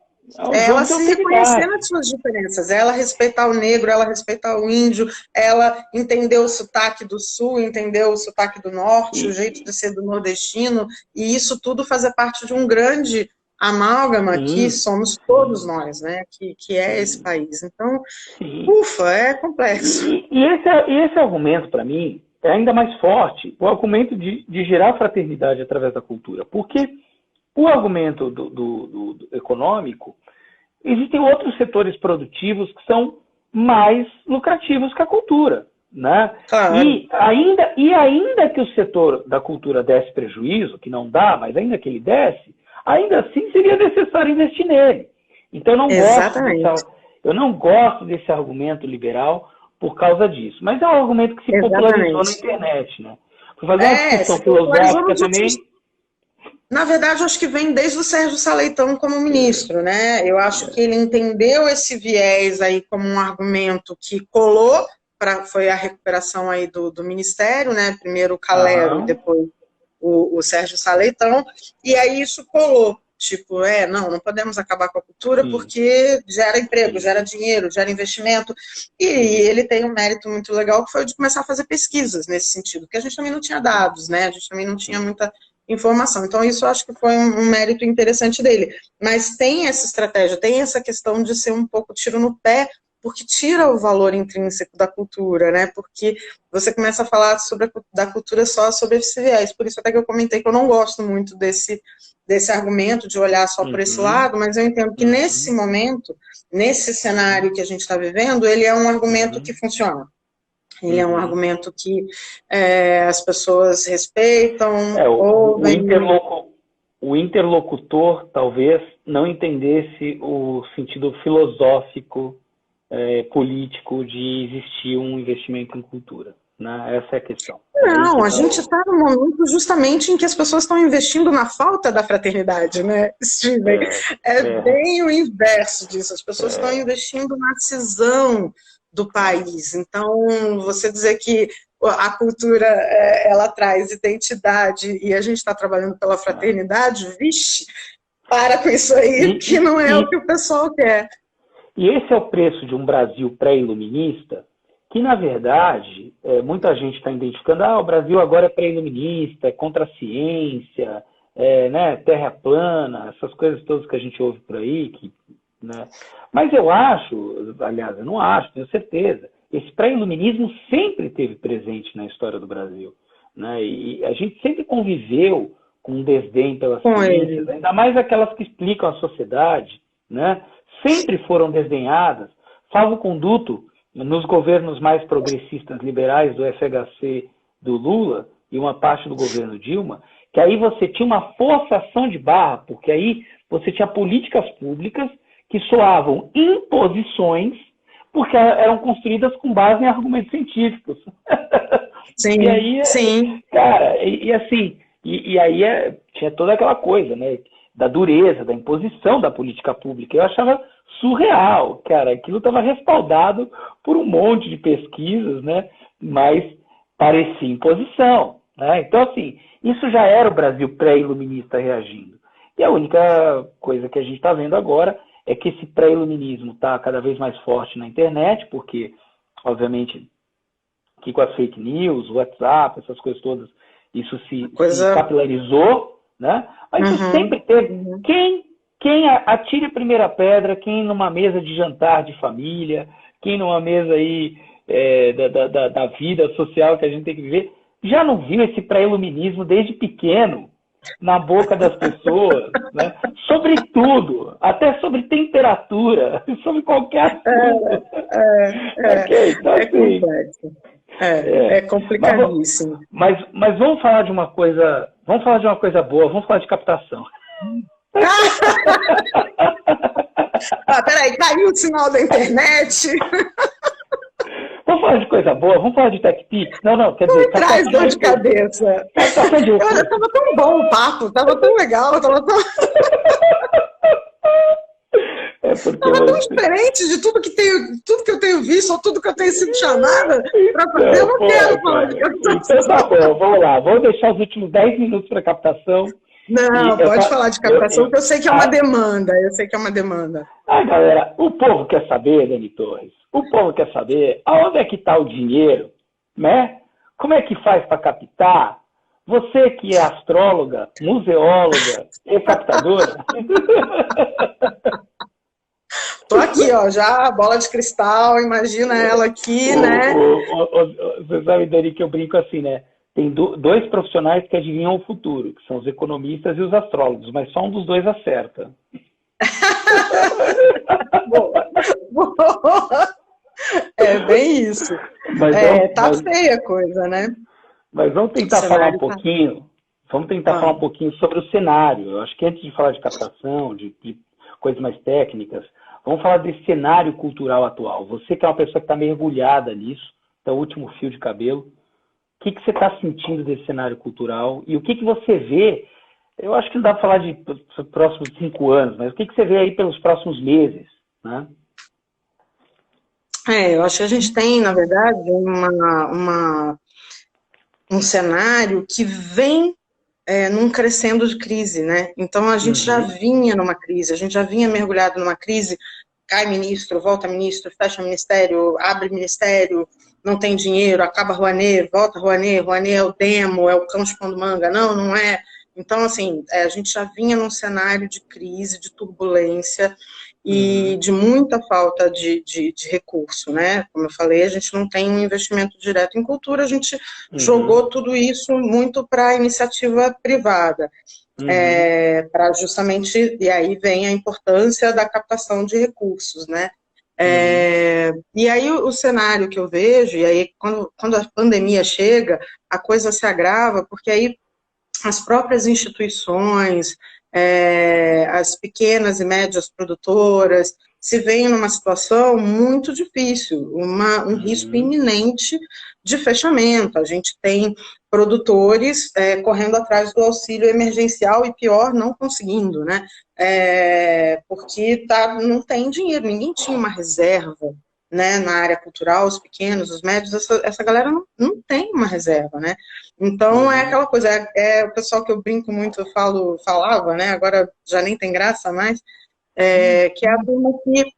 [SPEAKER 2] Ela se reconhecer nas suas diferenças, ela respeitar o negro, ela respeitar o índio, ela entender o sotaque do sul, entender o sotaque do norte, o jeito de ser do nordestino, e isso tudo fazer parte de um grande amálgama que somos todos nós, né? Que é esse país. Então, ufa, é complexo.
[SPEAKER 3] E esse argumento, para mim, é ainda mais forte, o argumento de gerar fraternidade através da cultura, porque o argumento do econômico, existem outros setores produtivos que são mais lucrativos que a cultura, né?
[SPEAKER 2] Claro.
[SPEAKER 3] E ainda que o setor da cultura desse prejuízo, que não dá, mas ainda que ele desse, ainda assim seria necessário investir nele. Então eu não gosto desse argumento liberal por causa disso. Mas é um argumento que se popularizou na internet, né? Por fazer uma discussão filosófica também.
[SPEAKER 2] Na verdade, eu acho que vem desde o Sérgio Saleitão como ministro, né? Eu acho que ele entendeu esse viés aí como um argumento que colou, foi a recuperação aí do ministério, né? Primeiro o Calero, depois o Sérgio Saleitão, e aí isso colou. Tipo, não podemos acabar com a cultura porque gera emprego, gera dinheiro, gera investimento. E ele tem um mérito muito legal que foi de começar a fazer pesquisas nesse sentido, porque a gente também não tinha dados, né? A gente também não tinha muita informação. Então, isso eu acho que foi um mérito interessante dele. Mas tem essa estratégia, tem essa questão de ser um pouco tiro no pé, porque tira o valor intrínseco da cultura, né? Porque você começa a falar da cultura só sobre esse viés. Por isso até que eu comentei que eu não gosto muito desse argumento de olhar só por esse lado, mas eu entendo que nesse momento, nesse cenário que a gente está vivendo, ele é um argumento que funciona. Ele é um argumento que as pessoas respeitam, ouvem.
[SPEAKER 3] O interlocutor talvez não entendesse o sentido filosófico, político de existir um investimento em cultura. Né? Essa é a questão.
[SPEAKER 2] Não, a gente está num momento justamente em que as pessoas estão investindo na falta da fraternidade, né, Steven? Bem o inverso disso. As pessoas estão investindo na cisão do país. Então, você dizer que a cultura ela traz identidade e a gente está trabalhando pela fraternidade, vixe, para com isso aí, que não é o que o pessoal quer.
[SPEAKER 3] E esse é o preço de um Brasil pré-iluminista, que, na verdade, muita gente está identificando, o Brasil agora é pré-iluminista, é contra a ciência, né, terra plana, essas coisas todas que a gente ouve por aí, né? Mas eu acho, aliás, eu não acho, tenho certeza, esse pré-iluminismo sempre esteve presente na história do Brasil, né? E a gente sempre conviveu com um desdém pelas ciências, ainda mais aquelas que explicam a sociedade, né? Sempre foram desdenhadas, salvo-conduto nos governos mais progressistas liberais do FHC do Lula e uma parte do governo Dilma, que aí você tinha uma forçação de barra, porque aí você tinha políticas públicas que soavam imposições, porque eram construídas com base em argumentos científicos.
[SPEAKER 2] Sim,
[SPEAKER 3] e aí,
[SPEAKER 2] sim.
[SPEAKER 3] Cara, e aí tinha toda aquela coisa, né, da dureza, da imposição da política pública. Eu achava surreal, cara, aquilo estava respaldado por um monte de pesquisas, né, mas parecia imposição, né? Então, assim, isso já era o Brasil pré-iluminista reagindo. E a única coisa que a gente está vendo agora é que esse pré-iluminismo está cada vez mais forte na internet, porque, obviamente, que com as fake news, o WhatsApp, essas coisas todas, isso se capilarizou, né? Mas isso sempre teve. Quem atire a primeira pedra, quem numa mesa de jantar de família, quem numa mesa aí da vida social que a gente tem que viver, já não viu esse pré-iluminismo desde pequeno na boca das pessoas, né? Sobre tudo, até sobre temperatura, sobre qualquer assunto. Então, assim,
[SPEAKER 2] complexo. É complicadíssimo.
[SPEAKER 3] Mas vamos falar de uma coisa boa, vamos falar de captação.
[SPEAKER 2] Peraí, caiu o sinal da internet.
[SPEAKER 3] Vamos falar de coisa boa, vamos falar de TechPix? Não, quer dizer...
[SPEAKER 2] Traz dor de cabeça. Olha, tava tão bom o papo, tava tão legal, tava tão...
[SPEAKER 3] Porque
[SPEAKER 2] Ela é tão diferente de tudo que eu tenho visto, ou tudo que eu tenho sido chamada para fazer, eu não quero falar de captação.
[SPEAKER 3] Então tá bom, vamos lá. Vamos deixar os últimos 10 minutos para captação.
[SPEAKER 2] Não, pode falar de captação, porque eu sei que é uma demanda. Eu sei que é uma demanda.
[SPEAKER 3] Galera, o povo quer saber, Dani Torres, o povo quer saber aonde é que está o dinheiro, né? Como é que faz para captar? Você que é astróloga, museóloga e captadora.
[SPEAKER 2] Tô aqui, ó, já a bola de cristal, imagina ela aqui, né?
[SPEAKER 3] Você sabe, Dani, que eu brinco assim, né? Tem dois profissionais que adivinham o futuro, que são os economistas e os astrólogos, mas só um dos dois acerta.
[SPEAKER 2] Boa. É bem isso. Tá feia a coisa, né?
[SPEAKER 3] Mas vamos tentar falar um pouquinho. Vamos tentar falar um pouquinho sobre o cenário. Eu acho que antes de falar de captação, de coisas mais técnicas, vamos falar desse cenário cultural atual. Você que é uma pessoa que está mergulhada nisso, é o último fio de cabelo. O que você está sentindo desse cenário cultural? E o que você vê? Eu acho que não dá para falar de próximos 5 anos, mas o que você vê aí pelos próximos meses, né?
[SPEAKER 2] Eu acho que a gente tem, na verdade, um cenário que vem num crescendo de crise, né? Então, a gente já vinha numa crise, a gente já vinha mergulhado numa crise, cai ministro, volta ministro, fecha ministério, abre ministério, não tem dinheiro, acaba Rouanet, volta Rouanet, Rouanet é o demo, é o cão chupando manga, não é. Então, assim, a gente já vinha num cenário de crise, de turbulência e de muita falta de recurso, né? Como eu falei, a gente não tem um investimento direto em cultura, a gente jogou tudo isso muito para a iniciativa privada, para justamente, e aí vem a importância da captação de recursos, né? E aí o cenário que eu vejo, e aí quando a pandemia chega, a coisa se agrava, porque aí as próprias instituições, as pequenas e médias produtoras, se veem numa situação muito difícil, um risco iminente de fechamento. A gente tem produtores correndo atrás do auxílio emergencial e, pior, não conseguindo, né? Porque não tem dinheiro, ninguém tinha uma reserva, né, na área cultural, os pequenos, os médios, essa galera não tem uma reserva, né? Então, é aquela coisa, o pessoal que eu brinco muito, falava, né, agora já nem tem graça mais, que é a turma que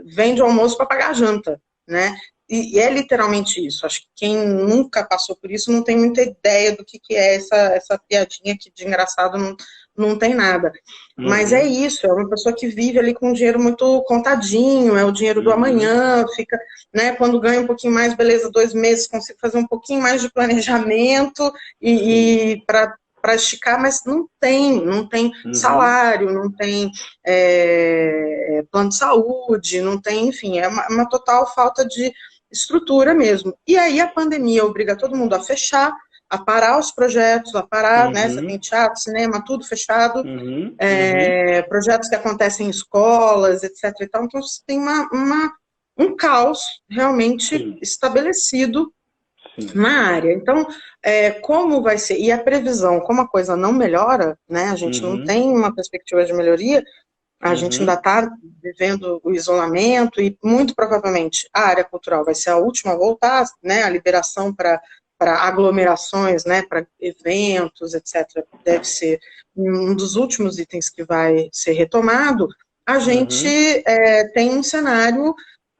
[SPEAKER 2] vende almoço para pagar a janta, né? E é literalmente isso. Acho que quem nunca passou por isso não tem muita ideia do que é essa piadinha que de engraçado não tem nada. Mas é isso, é uma pessoa que vive ali com o dinheiro muito contadinho, é o dinheiro do amanhã, fica, né, quando ganha um pouquinho mais, beleza, 2 meses, consigo fazer um pouquinho mais de planejamento e para esticar, mas não tem salário, não tem plano de saúde, não tem, enfim, é uma total falta de estrutura mesmo. E aí a pandemia obriga todo mundo a fechar, a parar os projetos, a parar, né, você tem teatro, cinema, tudo fechado, projetos que acontecem em escolas, etc. e tal. Então você tem um caos realmente estabelecido na área. Então, como vai ser? E a previsão, como a coisa não melhora, né, a gente não tem uma perspectiva de melhoria, a gente ainda está vivendo o isolamento e, muito provavelmente, a área cultural vai ser a última a voltar, né, a liberação para aglomerações, né, para eventos, etc., deve ser um dos últimos itens que vai ser retomado. A gente tem um cenário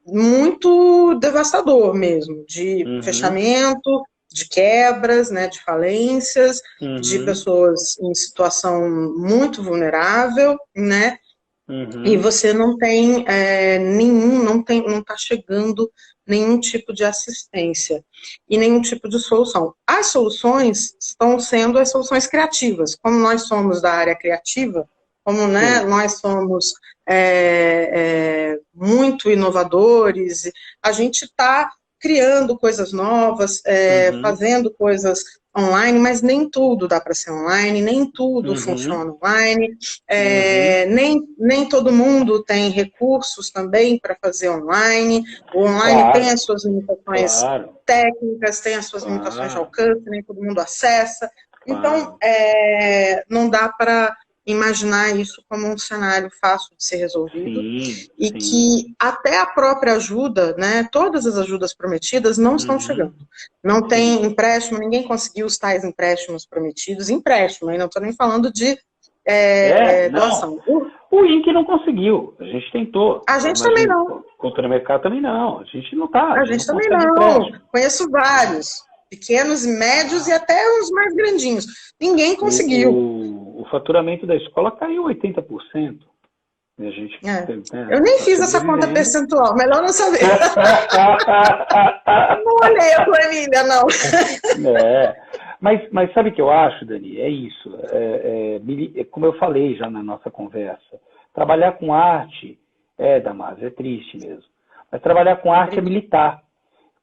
[SPEAKER 2] muito devastador mesmo, de fechamento, de quebras, né, de falências, de pessoas em situação muito vulnerável, né, e você não tem não está chegando nenhum tipo de assistência e nenhum tipo de solução. As soluções estão sendo as soluções criativas, como nós somos da área criativa, como, né, nós somos muito inovadores, a gente está criando coisas novas, fazendo coisas online, mas nem tudo dá para ser online, nem tudo funciona online, nem todo mundo tem recursos também para fazer online, o online tem as suas limitações técnicas, tem as suas limitações de alcance, nem todo mundo acessa, então não dá para imaginar isso como um cenário fácil de ser resolvido,
[SPEAKER 3] Sim,
[SPEAKER 2] e
[SPEAKER 3] sim.
[SPEAKER 2] que até a própria ajuda, né, todas as ajudas prometidas não estão chegando. Não tem empréstimo, ninguém conseguiu os tais empréstimos prometidos. Empréstimo, aí não estou nem falando de doação.
[SPEAKER 3] O INC não conseguiu, a gente tentou.
[SPEAKER 2] A gente também não.
[SPEAKER 3] Cultura Mercado também não, a gente não tá.
[SPEAKER 2] A gente também não. Conheço vários, pequenos, médios e até os mais grandinhos. Ninguém conseguiu.
[SPEAKER 3] O faturamento da escola caiu 80%. E a gente,
[SPEAKER 2] eu nem fiz essa conta percentual, melhor não saber. Não olhei a planilha, não.
[SPEAKER 3] Mas sabe o que eu acho, Dani? É isso. Como eu falei já na nossa conversa, trabalhar com arte, Damaso, é triste mesmo. Mas trabalhar com arte é militar.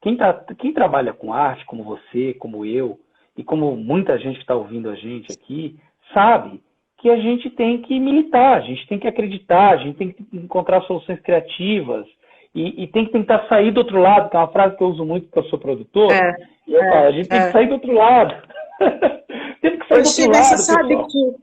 [SPEAKER 3] Quem trabalha com arte, como você, como eu, e como muita gente que está ouvindo a gente aqui, sabe que a gente tem que militar, a gente tem que acreditar, a gente tem que encontrar soluções criativas e tem que tentar sair do outro lado, que é uma frase que eu uso muito porque eu sou produtor. E eu falo, a gente tem que sair do outro lado. Tem que sair do outro lado,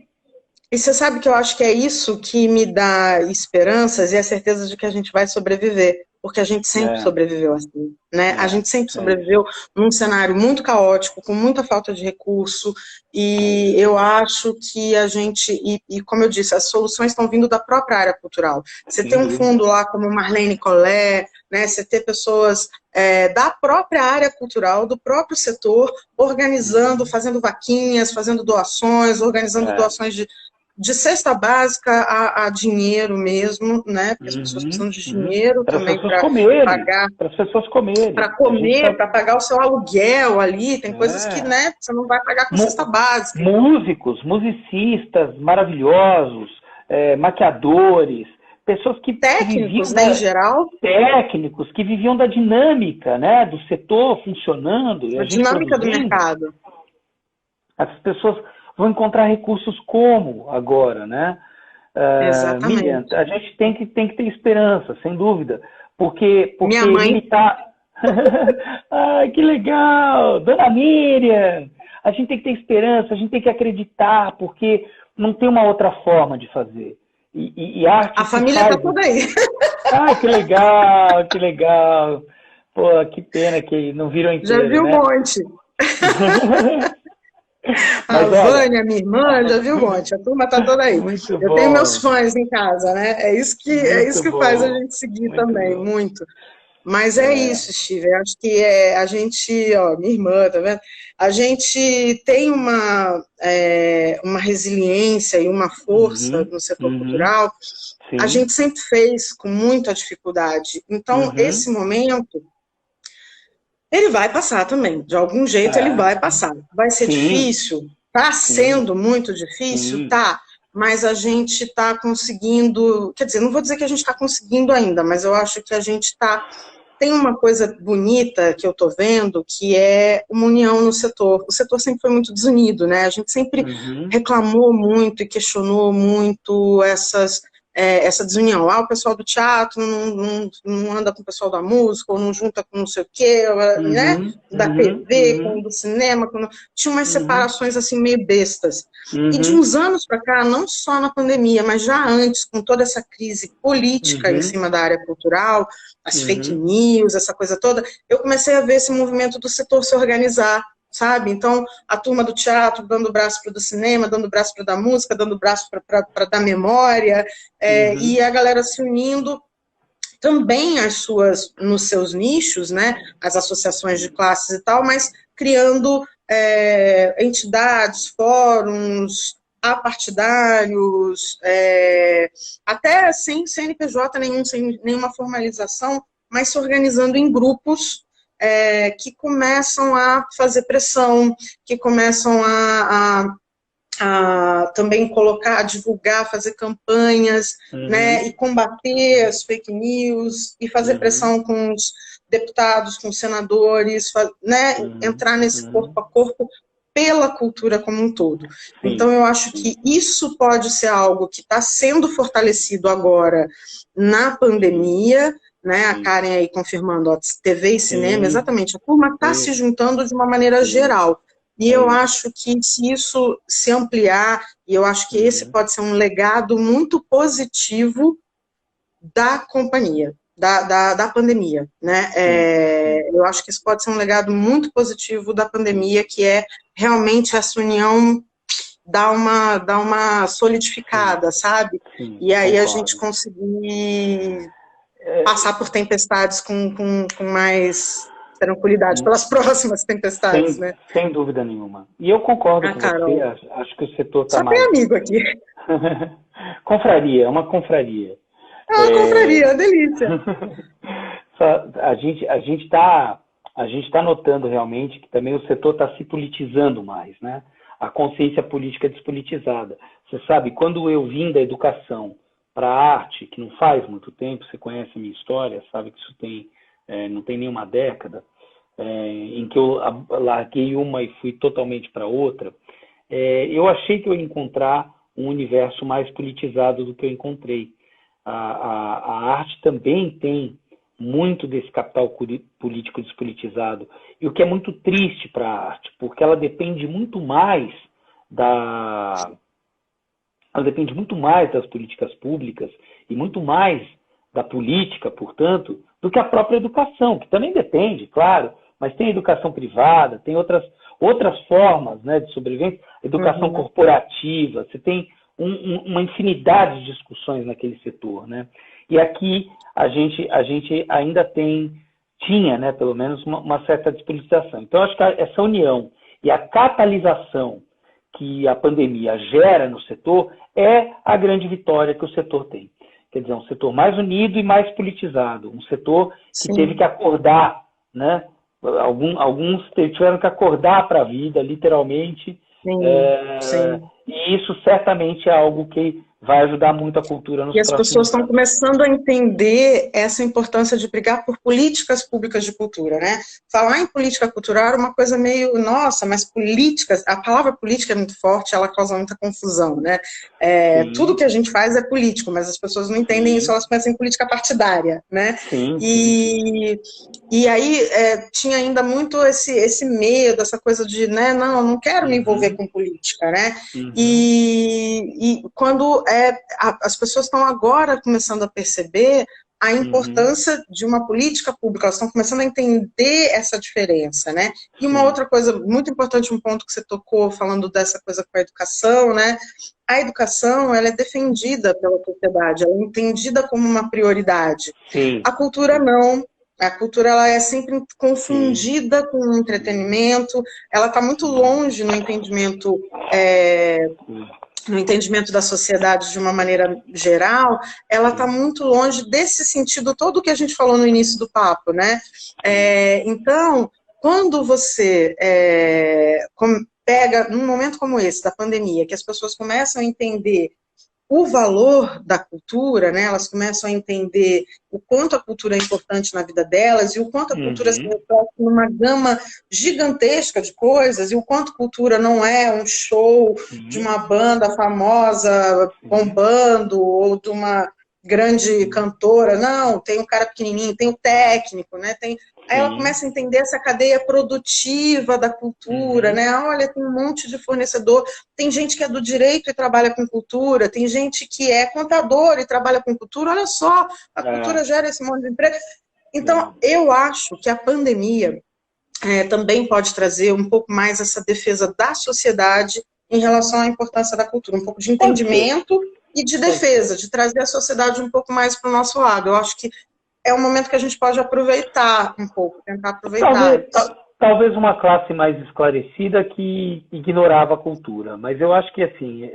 [SPEAKER 2] E você sabe que eu acho que é isso que me dá esperanças e a certeza de que a gente vai sobreviver, porque a gente sempre sobreviveu assim, né? A gente sempre sobreviveu num cenário muito caótico, com muita falta de recurso, e eu acho que a gente, e como eu disse, as soluções estão vindo da própria área cultural. Você tem um fundo lá como Marlene Collet, né? Você ter pessoas da própria área cultural, do próprio setor, organizando, fazendo vaquinhas, fazendo doações, organizando doações de cesta básica a dinheiro mesmo, né? Porque as pessoas precisam de dinheiro também para pagar.
[SPEAKER 3] Para as pessoas comerem.
[SPEAKER 2] Para comer, para pagar o seu aluguel ali. Tem coisas que, né, você não vai pagar com cesta básica.
[SPEAKER 3] Musicistas maravilhosos, maquiadores, pessoas que
[SPEAKER 2] técnicos, né, em geral.
[SPEAKER 3] Técnicos que viviam da dinâmica, né, do setor funcionando.
[SPEAKER 2] A dinâmica do mercado.
[SPEAKER 3] As pessoas vão encontrar recursos como agora, né?
[SPEAKER 2] Exatamente.
[SPEAKER 3] Miriam, a gente tem que ter esperança, sem dúvida, porque
[SPEAKER 2] minha mãe
[SPEAKER 3] Ai, que legal! Dona Miriam! A gente tem que ter esperança, a gente tem que acreditar, porque não tem uma outra forma de fazer. E arte.
[SPEAKER 2] A família está toda aí.
[SPEAKER 3] Ai, que legal, que legal! Pô, que pena que não viram inteiro,
[SPEAKER 2] já viu um monte. A Vânia, minha irmã, já viu um monte. A turma tá toda aí. Eu tenho meus fãs em casa, né? É isso que faz a gente seguir também, muito. Mas é isso, Steve. Eu acho que a gente, minha irmã, tá vendo? A gente tem uma resiliência e uma força no setor cultural.
[SPEAKER 3] Sim.
[SPEAKER 2] A gente sempre fez com muita dificuldade. Então, esse momento, ele vai passar também. De algum jeito, ele vai passar. Vai ser difícil? Tá sendo muito difícil? Tá. Mas a gente está conseguindo... Quer dizer, não vou dizer que a gente está conseguindo ainda, mas eu acho que a gente está... Tem uma coisa bonita que eu estou vendo, que é uma união no setor. O setor sempre foi muito desunido, né? A gente sempre reclamou muito e questionou muito essa desunião. O pessoal do teatro não anda com o pessoal da música, ou não junta com não sei o quê, né? Da TV, com o do cinema. Tinha umas separações assim meio bestas. E de uns anos para cá, não só na pandemia, mas já antes, com toda essa crise política em cima da área cultural, as fake news, essa coisa toda, eu comecei a ver esse movimento do setor se organizar, sabe? Então, a turma do teatro dando braço para o do cinema, dando braço para o da música, dando braço para da memória, e a galera se unindo também nos seus nichos, né? As associações de classes e tal, mas criando entidades, fóruns, apartidários, até sem CNPJ nenhum, sem nenhuma formalização, mas se organizando em grupos que começam a fazer pressão, que começam a também colocar, divulgar, fazer campanhas, né, e combater as fake news, e fazer pressão com os deputados, com os senadores, né, entrar nesse corpo a corpo pela cultura como um todo. Então, eu acho que isso pode ser algo que está sendo fortalecido agora na pandemia, né? A Karen aí confirmando, TV e cinema, exatamente. A turma está se juntando de uma maneira geral. E eu acho que se isso se ampliar, e eu acho que esse pode ser um legado muito positivo da companhia, da pandemia, né? Eu acho que isso pode ser um legado muito positivo da pandemia, que é realmente essa união dar uma solidificada, sabe?
[SPEAKER 3] Sim,
[SPEAKER 2] E aí
[SPEAKER 3] concordo.
[SPEAKER 2] a gente conseguir passar por tempestades com mais tranquilidade, pelas próximas tempestades, né?
[SPEAKER 3] Sem dúvida nenhuma. E eu concordo com
[SPEAKER 2] Carol,
[SPEAKER 3] você, acho que o setor está
[SPEAKER 2] só tem
[SPEAKER 3] mais...
[SPEAKER 2] amigo aqui.
[SPEAKER 3] Confraria, é uma confraria.
[SPEAKER 2] É uma confraria, uma delícia.
[SPEAKER 3] A gente está notando realmente que também o setor está se politizando mais, né? A consciência política é despolitizada. Você sabe, quando eu vim da educação para a arte, que não faz muito tempo, você conhece a minha história, sabe que isso não tem nenhuma década, em que eu larguei uma e fui totalmente para outra, eu achei que eu ia encontrar um universo mais politizado do que eu encontrei. A arte também tem muito desse capital político despolitizado, e o que é muito triste para a arte, porque ela depende muito mais das políticas públicas e muito mais da política, portanto, do que a própria educação, que também depende, claro, mas tem educação privada, tem outras formas, né, de sobrevivência, educação corporativa, você tem uma infinidade de discussões naquele setor, né? E aqui a gente ainda tinha, né, pelo menos uma certa despolitização. Então, acho que essa união e a catalisação que a pandemia gera no setor é a grande vitória que o setor tem. Quer dizer, um setor mais unido e mais politizado, um setor que teve que acordar, né? Alguns tiveram que acordar para a vida, literalmente.
[SPEAKER 2] Sim.
[SPEAKER 3] E isso certamente é algo que vai ajudar muito a cultura nos próximos anos.
[SPEAKER 2] E as pessoas estão começando a entender essa importância de brigar por políticas públicas de cultura, né? Falar em política cultural era uma coisa meio, nossa, mas políticas, a palavra política é muito forte, ela causa muita confusão, né? Tudo que a gente faz é político, mas as pessoas não entendem isso, elas pensam em política partidária, né? E aí tinha ainda muito esse medo, essa coisa de, né, não quero me envolver com política, né? E quando as pessoas estão agora começando a perceber a importância de uma política pública, elas estão começando a entender essa diferença, né? E uma outra coisa muito importante, um ponto que você tocou, falando dessa coisa com a educação, né? A educação, ela é defendida pela sociedade, ela é entendida como uma prioridade. A cultura não. A cultura, ela é sempre confundida com o entretenimento, ela está muito longe no entendimento da sociedade de uma maneira geral, ela está muito longe desse sentido todo que a gente falou no início do papo, né? Então, quando você pega, num momento como esse, da pandemia, que as pessoas começam a entender o valor da cultura, né? Elas começam a entender o quanto a cultura é importante na vida delas e o quanto a cultura se reflete numa gama gigantesca de coisas e o quanto cultura não é um show de uma banda famosa bombando ou de uma grande cantora, não, tem um cara pequenininho, tem o técnico, né? Aí ela começa a entender essa cadeia produtiva da cultura, né? Olha, tem um monte de fornecedor, tem gente que é do direito e trabalha com cultura, tem gente que é contador e trabalha com cultura, olha só, a cultura gera esse monte de emprego. Então, eu acho que a pandemia também pode trazer um pouco mais essa defesa da sociedade em relação à importância da cultura, um pouco de entendimento e de defesa, de trazer a sociedade um pouco mais para o nosso lado. Eu acho que é um momento que a gente pode aproveitar um pouco, tentar aproveitar.
[SPEAKER 3] Talvez uma classe mais esclarecida que ignorava a cultura, mas eu acho que, assim,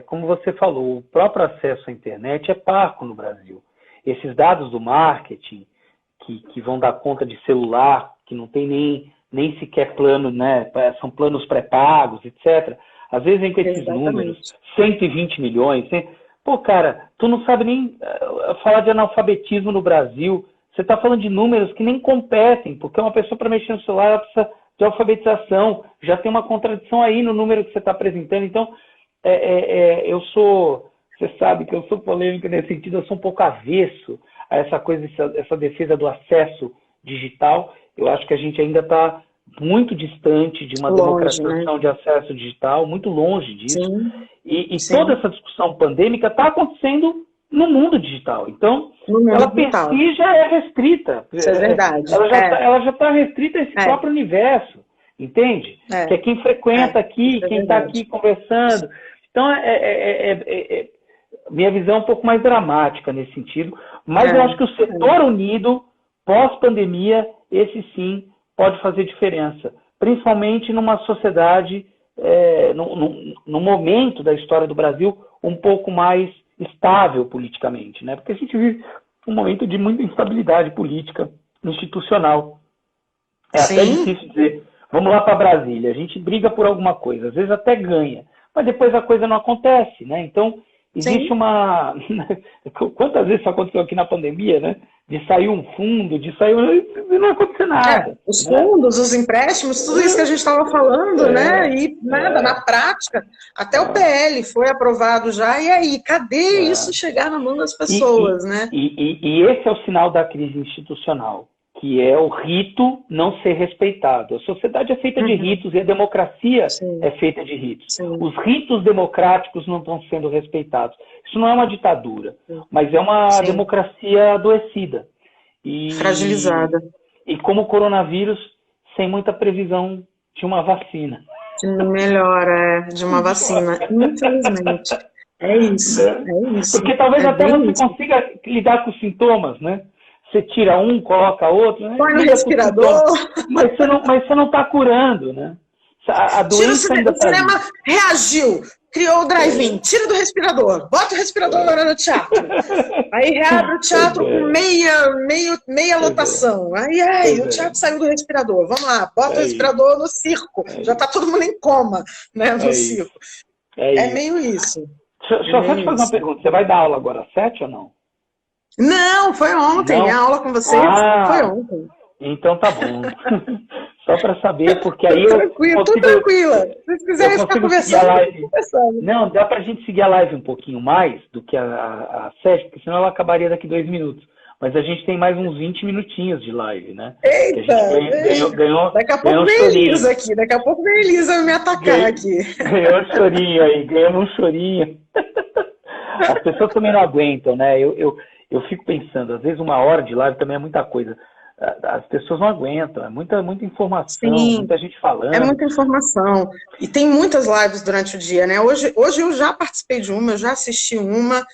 [SPEAKER 3] como você falou, o próprio acesso à internet é parco no Brasil. Esses dados do marketing, que vão dar conta de celular, que não tem nem sequer plano, né, são planos pré-pagos, etc., às vezes vem com esses números, 120 milhões. Pô, cara, tu não sabe nem falar de analfabetismo no Brasil. Você está falando de números que nem competem, porque uma pessoa para mexer no celular ela precisa de alfabetização. Já tem uma contradição aí no número que você está apresentando. Então, você sabe que eu sou polêmico nesse sentido, eu sou um pouco avesso a essa coisa, essa defesa do acesso digital. Eu acho que a gente ainda está muito distante de uma
[SPEAKER 2] Longe,
[SPEAKER 3] democratização, né, de acesso digital, muito longe disso.
[SPEAKER 2] Sim.
[SPEAKER 3] E
[SPEAKER 2] Sim.
[SPEAKER 3] toda essa discussão pandêmica está acontecendo no mundo digital. Então, ela per si já é restrita.
[SPEAKER 2] Isso é verdade.
[SPEAKER 3] Ela já está restrita a esse próprio universo, entende? Que é quem frequenta aqui, quem está aqui conversando. Então, minha visão é um pouco mais dramática nesse sentido, mas eu acho que o setor unido, pós-pandemia, esse sim pode fazer diferença, principalmente numa sociedade, num momento da história do Brasil um pouco mais estável politicamente, né? Porque a gente vive um momento de muita instabilidade política, institucional. É até difícil dizer, vamos lá para Brasília, a gente briga por alguma coisa, às vezes até ganha, mas depois a coisa não acontece, né? Então, existe uma... Quantas vezes isso aconteceu aqui na pandemia, né? De sair um fundo, de sair... E não aconteceu nada.
[SPEAKER 2] Os fundos, os empréstimos, tudo isso que a gente estava falando, né? E nada, na prática, até o PL foi aprovado já, e aí, cadê isso chegar na mão das pessoas, né?
[SPEAKER 3] E esse é o sinal da crise institucional, que é o rito não ser respeitado. A sociedade é feita de ritos e a democracia é feita de ritos. Os ritos democráticos não estão sendo respeitados. Isso não é uma ditadura, mas é uma democracia adoecida.
[SPEAKER 2] Fragilizada.
[SPEAKER 3] E como o coronavírus, sem muita previsão de uma vacina.
[SPEAKER 2] De melhora, de uma vacina, infelizmente. É isso,
[SPEAKER 3] Porque talvez até você consiga lidar com os sintomas, né? Você tira um, coloca outro, né?
[SPEAKER 2] Põe no respirador.
[SPEAKER 3] Mas você não está curando, né? A doença ainda está. O
[SPEAKER 2] cinema reagiu, criou o drive-in, tira do respirador, bota o respirador agora no teatro. Aí reabre o teatro com meia lotação. Aí o teatro saiu do respirador. Vamos lá, bota o respirador no circo. Já está todo mundo em coma, né, no circo. É meio isso.
[SPEAKER 3] Deixa eu só te fazer uma pergunta. Você vai dar aula agora às 7 ou não?
[SPEAKER 2] Não, foi ontem. Minha aula com vocês foi ontem.
[SPEAKER 3] Então tá bom. Só para saber, porque aí
[SPEAKER 2] tô tranquila. Se vocês quiserem ficar conversando,
[SPEAKER 3] Não, dá pra gente seguir a live um pouquinho mais do que a 7, porque senão ela acabaria daqui 2 minutos. Mas a gente tem mais uns 20 minutinhos de live, né?
[SPEAKER 2] Eita!
[SPEAKER 3] Ganhou
[SPEAKER 2] daqui a pouco vem Elisa aqui. Daqui a pouco vem Elisa me atacar aqui.
[SPEAKER 3] Ganhou um chorinho aí. Ganhamos um chorinho. As pessoas também não aguentam, né? Eu fico pensando, às vezes 1 hora de live também é muita coisa. As pessoas não aguentam, é muita informação, muita gente falando.
[SPEAKER 2] É muita informação. E tem muitas lives durante o dia, né? Hoje eu já participei de uma, eu já assisti uma,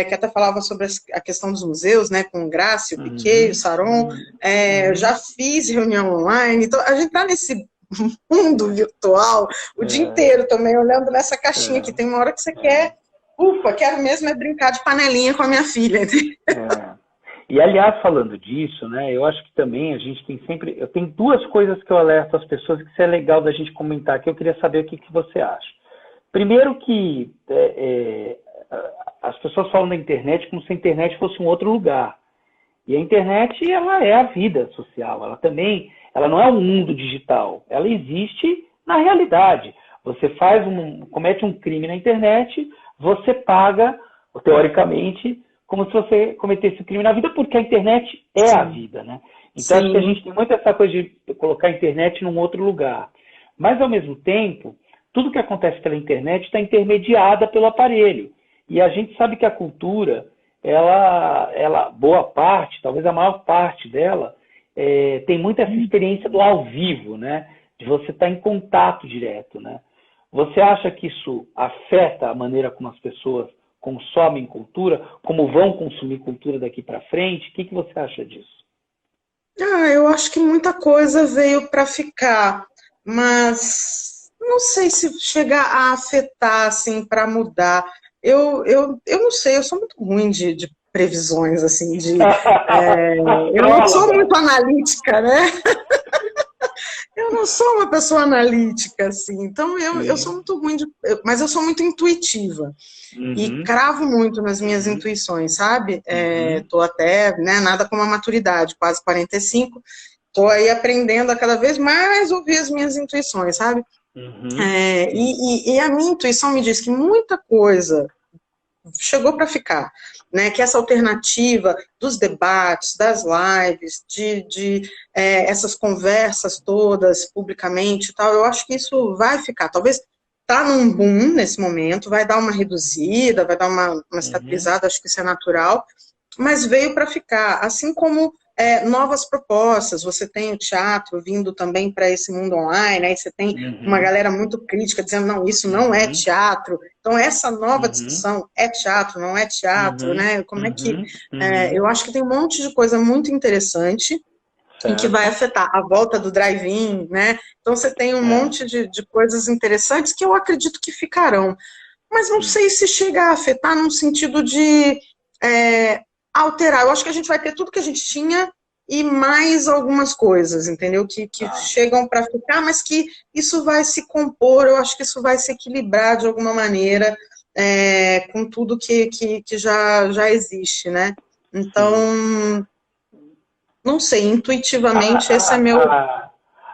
[SPEAKER 2] que até falava sobre a questão dos museus, né? Com o Grácio, o Piquet, o Saron. Eu já fiz reunião online, então a gente tá nesse mundo virtual o dia inteiro também, olhando nessa caixinha que tem uma hora que você quer. Quero mesmo brincar de panelinha com a minha filha.
[SPEAKER 3] E, aliás, falando disso, né, eu acho que também a gente tem sempre... Eu tenho 2 coisas que eu alerto as pessoas que isso é legal da gente comentar, que eu queria saber o que você acha. Primeiro que as pessoas falam da internet como se a internet fosse um outro lugar. E a internet, ela é a vida social. Ela não é um mundo digital. Ela existe na realidade. Você comete um crime na internet... Você paga, teoricamente, como se você cometesse o crime na vida, porque a internet é a vida, né? Então, acho que a gente tem muito essa coisa de colocar a internet num outro lugar. Mas, ao mesmo tempo, tudo que acontece pela internet está intermediada pelo aparelho. E a gente sabe que a cultura, boa parte, talvez a maior parte dela, tem muito essa experiência do ao vivo, né? De você estar em contato direto, né? Você acha que isso afeta a maneira como as pessoas consomem cultura, como vão consumir cultura daqui para frente? O que você acha disso?
[SPEAKER 2] Eu acho que muita coisa veio para ficar, mas não sei se chegar a afetar, assim, para mudar. Eu não sei, eu sou muito ruim de previsões, assim, eu não sou muito analítica, né? Eu não sou uma pessoa analítica, assim, então eu sou muito ruim, mas eu sou muito intuitiva, e cravo muito nas minhas intuições, sabe? Tô até, né, nada como a maturidade, quase 45, tô aí aprendendo a cada vez mais ouvir as minhas intuições, sabe? E a minha intuição me diz que muita coisa chegou para ficar, né? Que essa alternativa dos debates, das lives, essas conversas todas publicamente e tal, eu acho que isso vai ficar. Talvez está num boom nesse momento, vai dar uma reduzida, vai dar uma estabilizada, acho que isso é natural, mas veio para ficar, assim como novas propostas. Você tem o teatro vindo também para esse mundo online, aí você tem uma galera muito crítica dizendo, não, isso não é teatro. Então, essa nova discussão é teatro, não é teatro, né? Como é que... eu acho que tem um monte de coisa muito interessante e que vai afetar a volta do drive-in, né? Então, você tem um monte de coisas interessantes que eu acredito que ficarão. Mas não sei se chega a afetar num sentido de... alterar. Eu acho que a gente vai ter tudo que a gente tinha e mais algumas coisas, entendeu? Que chegam para ficar, mas que isso vai se compor, eu acho que isso vai se equilibrar de alguma maneira com tudo que já existe, né? Então, não sei, intuitivamente esse é meu...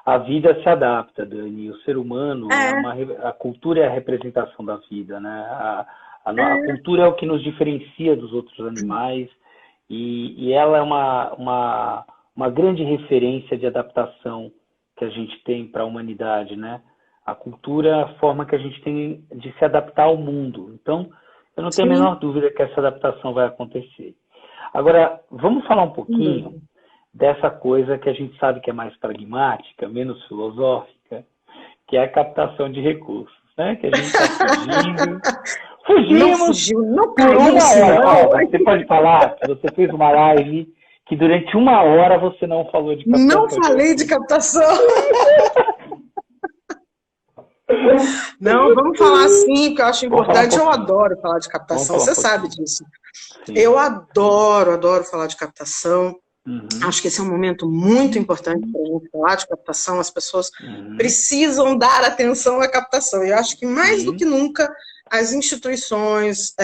[SPEAKER 3] A vida se adapta, Dani. O ser humano, a cultura é a representação da vida, né? A cultura é o que nos diferencia dos outros animais, e ela é uma grande referência de adaptação que a gente tem para a humanidade, né? A cultura é a forma que a gente tem de se adaptar ao mundo. Então, eu não tenho a menor dúvida que essa adaptação vai acontecer. Agora, vamos falar um pouquinho dessa coisa que a gente sabe que é mais pragmática, menos filosófica, que é a captação de recursos, né? Que a gente está fugimos
[SPEAKER 2] não
[SPEAKER 3] por uma hora. Você pode falar que você fez uma live que durante uma hora você não falou de captação.
[SPEAKER 2] Não falei de captação. Não, vamos falar sim, porque eu acho importante. Eu adoro falar de captação, você sabe disso. Sim. Eu adoro falar de captação. Acho que esse é um momento muito importante para a gente falar de captação. As pessoas precisam dar atenção à captação. E eu acho que mais do que nunca as instituições,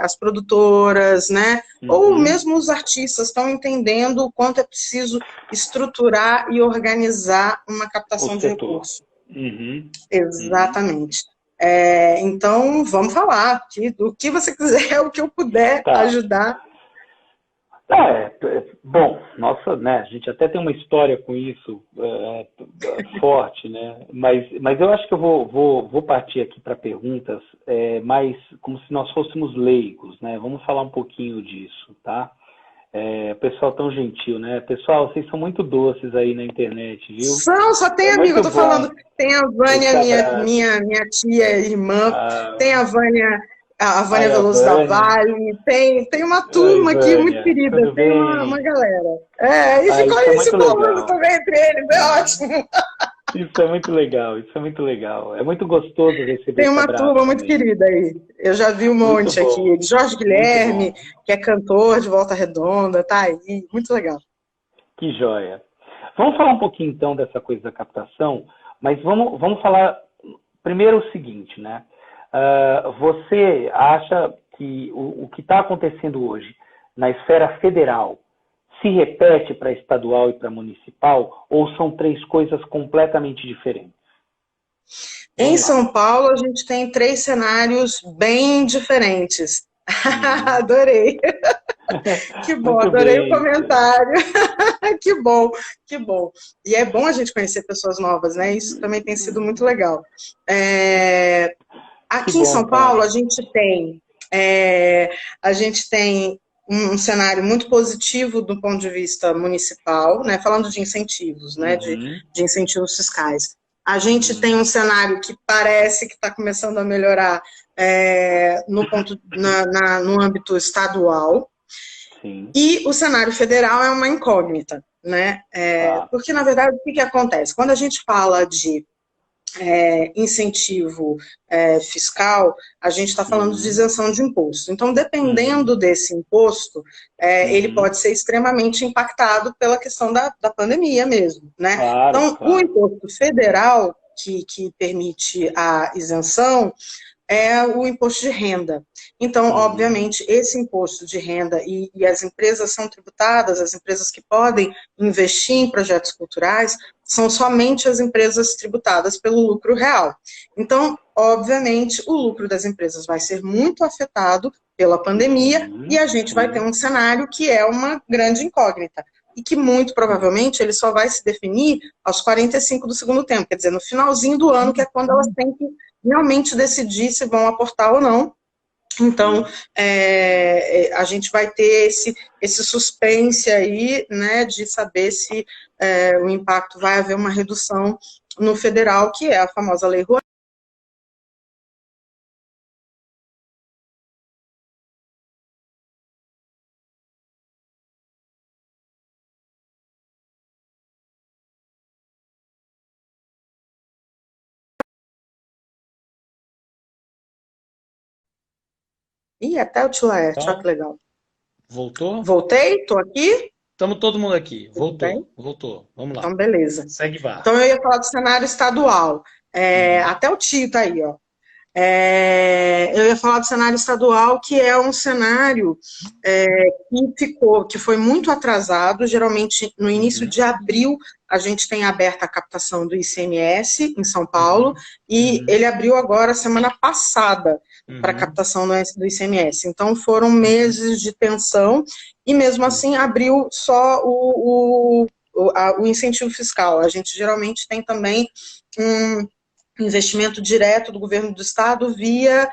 [SPEAKER 2] as produtoras, né, ou mesmo os artistas estão entendendo o quanto é preciso estruturar e organizar uma captação de recursos. Exatamente. Então, vamos falar do que você quiser, o que eu puder ajudar.
[SPEAKER 3] Bom, nossa, né, a gente até tem uma história com isso forte, né? Mas eu acho que eu vou partir aqui para perguntas, mais como se nós fôssemos leigos, né? Vamos falar um pouquinho disso, tá? Pessoal tão gentil, né? Pessoal, vocês são muito doces aí na internet, viu?
[SPEAKER 2] Só tem amigo, eu tô falando. Tem a Vânia, minha tia, irmã, tem a Vânia Veloso da Vale, tem uma turma aqui muito querida, tem uma galera. E ficou aí se falando também entre eles, é ótimo.
[SPEAKER 3] Isso é muito legal, É muito gostoso receber.
[SPEAKER 2] Tem uma turma muito querida aí. Eu já vi um monte aqui. Jorge Guilherme, que é cantor de Volta Redonda, tá aí. Muito legal.
[SPEAKER 3] Que joia. Vamos falar um pouquinho então dessa coisa da captação, mas vamos falar primeiro o seguinte, né? Você acha que o que está acontecendo hoje na esfera federal se repete para estadual e para municipal, ou são três coisas completamente diferentes?
[SPEAKER 2] Em São Paulo, a gente tem 3 cenários bem diferentes. Adorei. Que bom, adorei o comentário. Que bom. E é bom a gente conhecer pessoas novas, né? Isso também tem sido muito legal. Aqui em São Paulo, a gente tem um cenário muito positivo do ponto de vista municipal, né? Falando de incentivos, né? De incentivos fiscais. A gente tem um cenário que parece que está começando a melhorar no âmbito estadual. Sim. E o cenário federal é uma incógnita, né? Porque, na verdade, o que acontece? Quando a gente fala de incentivo fiscal, a gente está falando de isenção de imposto. Então, dependendo desse imposto, ele pode ser extremamente impactado pela questão da pandemia mesmo, né? Então, o imposto federal que permite a isenção é o imposto de renda. Então, obviamente, esse imposto de renda e as empresas são tributadas, as empresas que podem investir em projetos culturais são somente as empresas tributadas pelo lucro real. Então, obviamente, o lucro das empresas vai ser muito afetado pela pandemia e a gente vai ter um cenário que é uma grande incógnita e que muito provavelmente ele só vai se definir aos 45 do segundo tempo, quer dizer, no finalzinho do ano, que é quando elas têm que realmente decidir se vão aportar ou não. Então, a gente vai ter esse suspense aí, né, de saber se o impacto vai haver uma redução no federal, que é a famosa Lei Rouanet. Ih, até o Tio Laerte, olha que legal.
[SPEAKER 1] Voltou?
[SPEAKER 2] Voltei? Estou aqui?
[SPEAKER 1] Estamos todo mundo aqui.
[SPEAKER 2] Tudo bem?
[SPEAKER 1] Voltou. Vamos lá.
[SPEAKER 2] Então, beleza.
[SPEAKER 1] Segue vá.
[SPEAKER 2] Então, eu ia falar do cenário estadual. Até o tio tá aí, ó. Eu ia falar do cenário estadual, que é um cenário que foi muito atrasado. Geralmente, no início de abril, a gente tem aberta a captação do ICMS em São Paulo, e ele abriu agora, semana passada, para a captação do ICMS. Então, foram meses de tensão, e mesmo assim, abriu só o incentivo fiscal. A gente geralmente tem também investimento direto do governo do estado via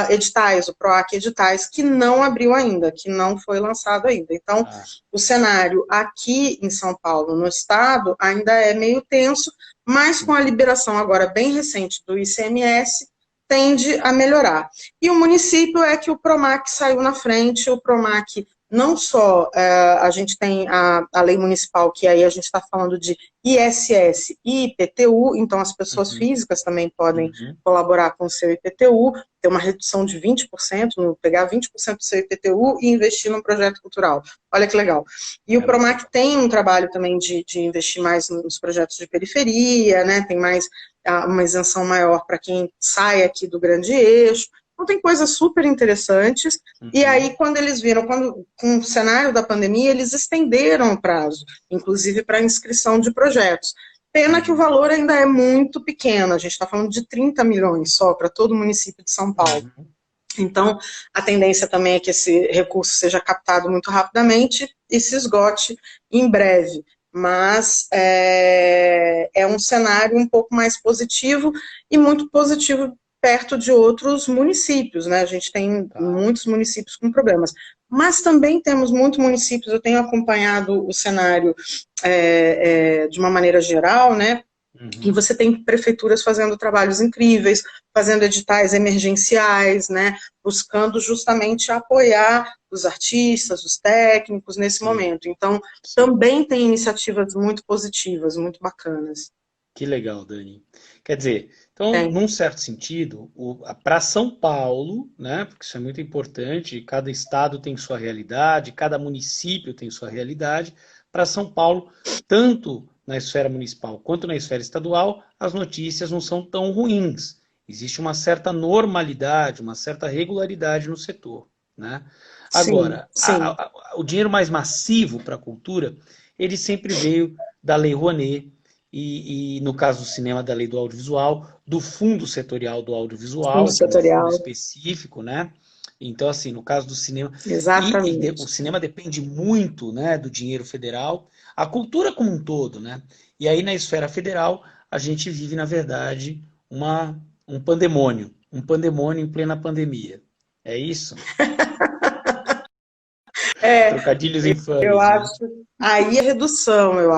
[SPEAKER 2] editais, o PROAC Editais, que não abriu ainda, que não foi lançado ainda. Então, o cenário aqui em São Paulo, no estado, ainda é meio tenso, mas com a liberação agora bem recente do ICMS, tende a melhorar. E o município é que o PROMAC saiu na frente, o PROMAC não só a gente tem a lei municipal, que aí a gente está falando de ISS e IPTU, então as pessoas físicas também podem colaborar com o seu IPTU, ter uma redução de 20%, pegar 20% do seu IPTU e investir num projeto cultural. Olha que legal. E o PROMAC tem um trabalho também de investir mais nos projetos de periferia, né, tem mais uma isenção maior para quem sai aqui do grande eixo. Então, tem coisas super interessantes, e aí, quando eles viram, com o cenário da pandemia, eles estenderam o prazo, inclusive para inscrição de projetos. Pena que o valor ainda é muito pequeno, a gente está falando de 30 milhões só para todo o município de São Paulo. Então, a tendência também é que esse recurso seja captado muito rapidamente e se esgote em breve. Mas é um cenário um pouco mais positivo, e muito positivo perto de outros municípios, né? A gente tem muitos municípios com problemas, mas também temos muitos municípios, eu tenho acompanhado o cenário de uma maneira geral, né? E você tem prefeituras fazendo trabalhos incríveis, fazendo editais emergenciais, né? Buscando justamente apoiar os artistas, os técnicos nesse momento. Então, também tem iniciativas muito positivas, muito bacanas.
[SPEAKER 1] Que legal, Dani. Quer dizer, então, num certo sentido, para São Paulo, né, porque isso é muito importante, cada estado tem sua realidade, cada município tem sua realidade. Para São Paulo, tanto na esfera municipal quanto na esfera estadual, as notícias não são tão ruins. Existe uma certa normalidade, uma certa regularidade no setor, né? Agora, o dinheiro mais massivo para a cultura, ele sempre veio da Lei Rouanet, e no caso do cinema, da lei do audiovisual, do fundo setorial do audiovisual, que é um fundo específico, né? Então, assim, no caso do cinema... Exatamente. O cinema depende muito, né, do dinheiro federal, a cultura como um todo, né? E aí, na esfera federal, a gente vive, na verdade, um pandemônio em plena pandemia. É isso? Trocadilhos infames.
[SPEAKER 2] Eu acho... Aí é redução, eu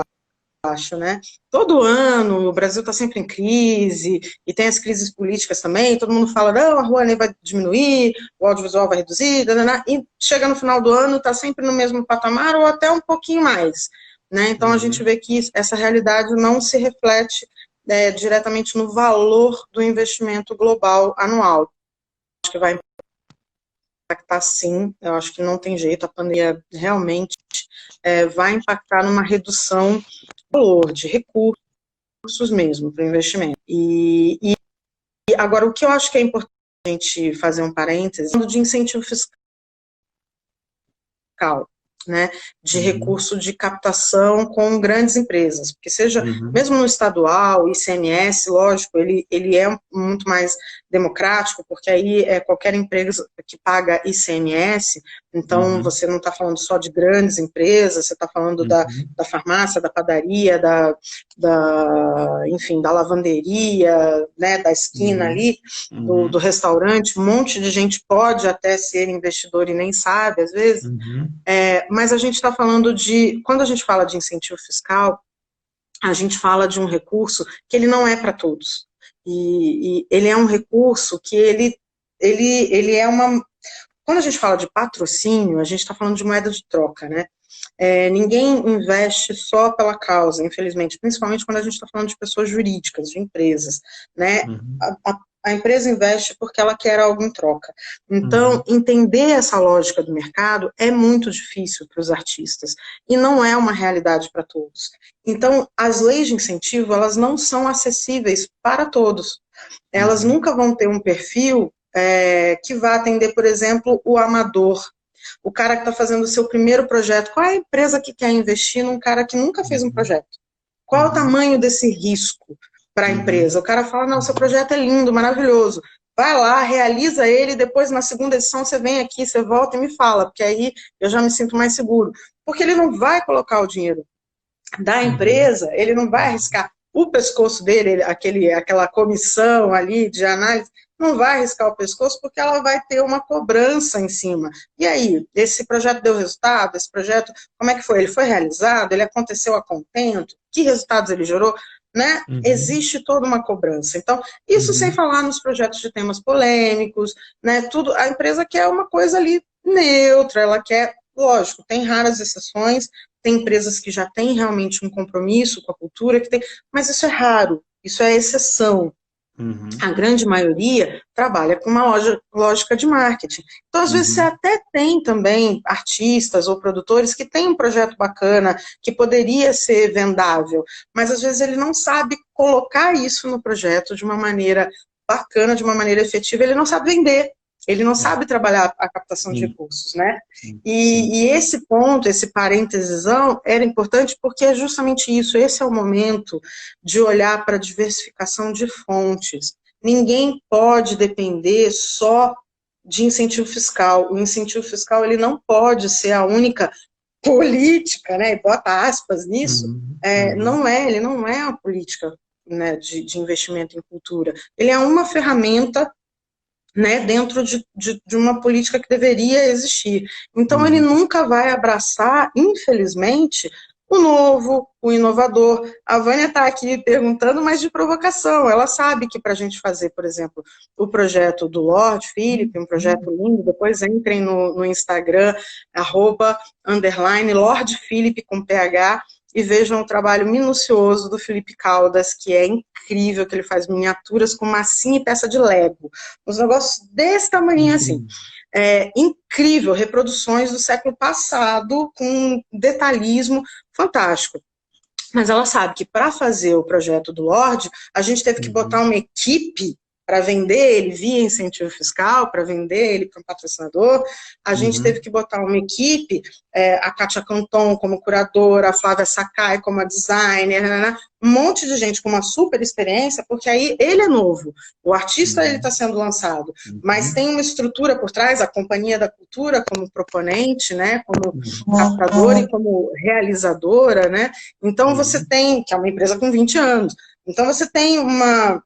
[SPEAKER 2] acho, né? Todo ano o Brasil está sempre em crise, e tem as crises políticas também, todo mundo fala, não, a Rouanet vai diminuir, o audiovisual vai reduzir, e chega no final do ano, está sempre no mesmo patamar, ou até um pouquinho mais, né? Então a gente vê que essa realidade não se reflete diretamente no valor do investimento global anual. Acho que vai impactar sim, eu acho que não tem jeito, a pandemia realmente vai impactar numa redução valor, de recursos mesmo para o investimento. E agora, o que eu acho que é importante a gente fazer um parêntese, de incentivo fiscal. né, de recurso de captação com grandes empresas, porque seja, mesmo no estadual, ICMS, lógico, ele é muito mais democrático, porque aí é qualquer empresa que paga ICMS, então você não está falando só de grandes empresas, você está falando da farmácia, da padaria, enfim, da lavanderia, né, da esquina ali, do restaurante, um monte de gente pode até ser investidor e nem sabe, às vezes. Mas a gente está falando quando a gente fala de incentivo fiscal, a gente fala de um recurso que ele não é para todos. E ele é um recurso que ele é quando a gente fala de patrocínio, a gente está falando de moeda de troca, né? Ninguém investe só pela causa, infelizmente, principalmente quando a gente está falando de pessoas jurídicas, de empresas, né? A empresa investe porque ela quer algo em troca. Então, entender essa lógica do mercado é muito difícil para os artistas, e não é uma realidade para todos. Então, as leis de incentivo, elas não são acessíveis para todos. Elas nunca vão ter um perfil que vá atender, por exemplo, o amador, o cara que está fazendo o seu primeiro projeto. Qual é a empresa que quer investir num cara que nunca fez um projeto? Qual é o tamanho desse risco para a empresa? O cara fala, não, seu projeto é lindo, maravilhoso. Vai lá, realiza ele, depois na segunda edição você vem aqui, você volta e me fala, porque aí eu já me sinto mais seguro. Porque ele não vai colocar o dinheiro da empresa, ele não vai arriscar o pescoço dele, aquela comissão ali de análise, não vai arriscar o pescoço porque ela vai ter uma cobrança em cima. E aí, esse projeto deu resultado? Esse projeto, como é que foi? Ele foi realizado? Ele aconteceu a contento? Que resultados ele gerou? Né? Existe toda uma cobrança. Então, isso sem falar nos projetos de temas polêmicos, né? Tudo, a empresa quer uma coisa ali neutra, ela quer, lógico, tem raras exceções, tem empresas que já têm realmente um compromisso com a cultura, mas isso é raro, isso é exceção. A grande maioria trabalha com uma lógica de marketing. Então, às vezes, você até tem também artistas ou produtores que têm um projeto bacana, que poderia ser vendável, mas às vezes ele não sabe colocar isso no projeto de uma maneira bacana, de uma maneira efetiva, ele não sabe vender. Ele não sabe trabalhar a captação de recursos, né? E esse ponto, esse parêntesesão, era importante porque é justamente isso, esse é o momento de olhar para a diversificação de fontes. Ninguém pode depender só de incentivo fiscal. O incentivo fiscal, ele não pode ser a única política, né? Bota aspas nisso. Ele não é uma política, né, de investimento em cultura. Ele é uma ferramenta, né, dentro de uma política que deveria existir. Então, ele nunca vai abraçar, infelizmente, o novo, o inovador. A Vânia está aqui perguntando, mas de provocação. Ela sabe que para a gente fazer, por exemplo, o projeto do Lord Philip, um projeto lindo, depois entrem no Instagram, @Lord Philip com PH, e vejam o trabalho minucioso do Felipe Caldas, que é incrível, que ele faz miniaturas com massinha e peça de Lego. Uns negócios desse tamanho assim. Incrível, reproduções do século passado, com detalhismo fantástico. Mas ela sabe que para fazer o projeto do Lorde, a gente teve que botar uma equipe para vender ele via incentivo fiscal, para vender ele para um patrocinador. A gente teve que botar uma equipe, a Kátia Canton como curadora, a Flávia Sakai como a designer, um monte de gente com uma super experiência, porque aí ele é novo, o artista ele está sendo lançado, mas tem uma estrutura por trás, a Companhia da Cultura como proponente, né, como captadora e como realizadora, né? Então você tem, que é uma empresa com 20 anos, então você tem uma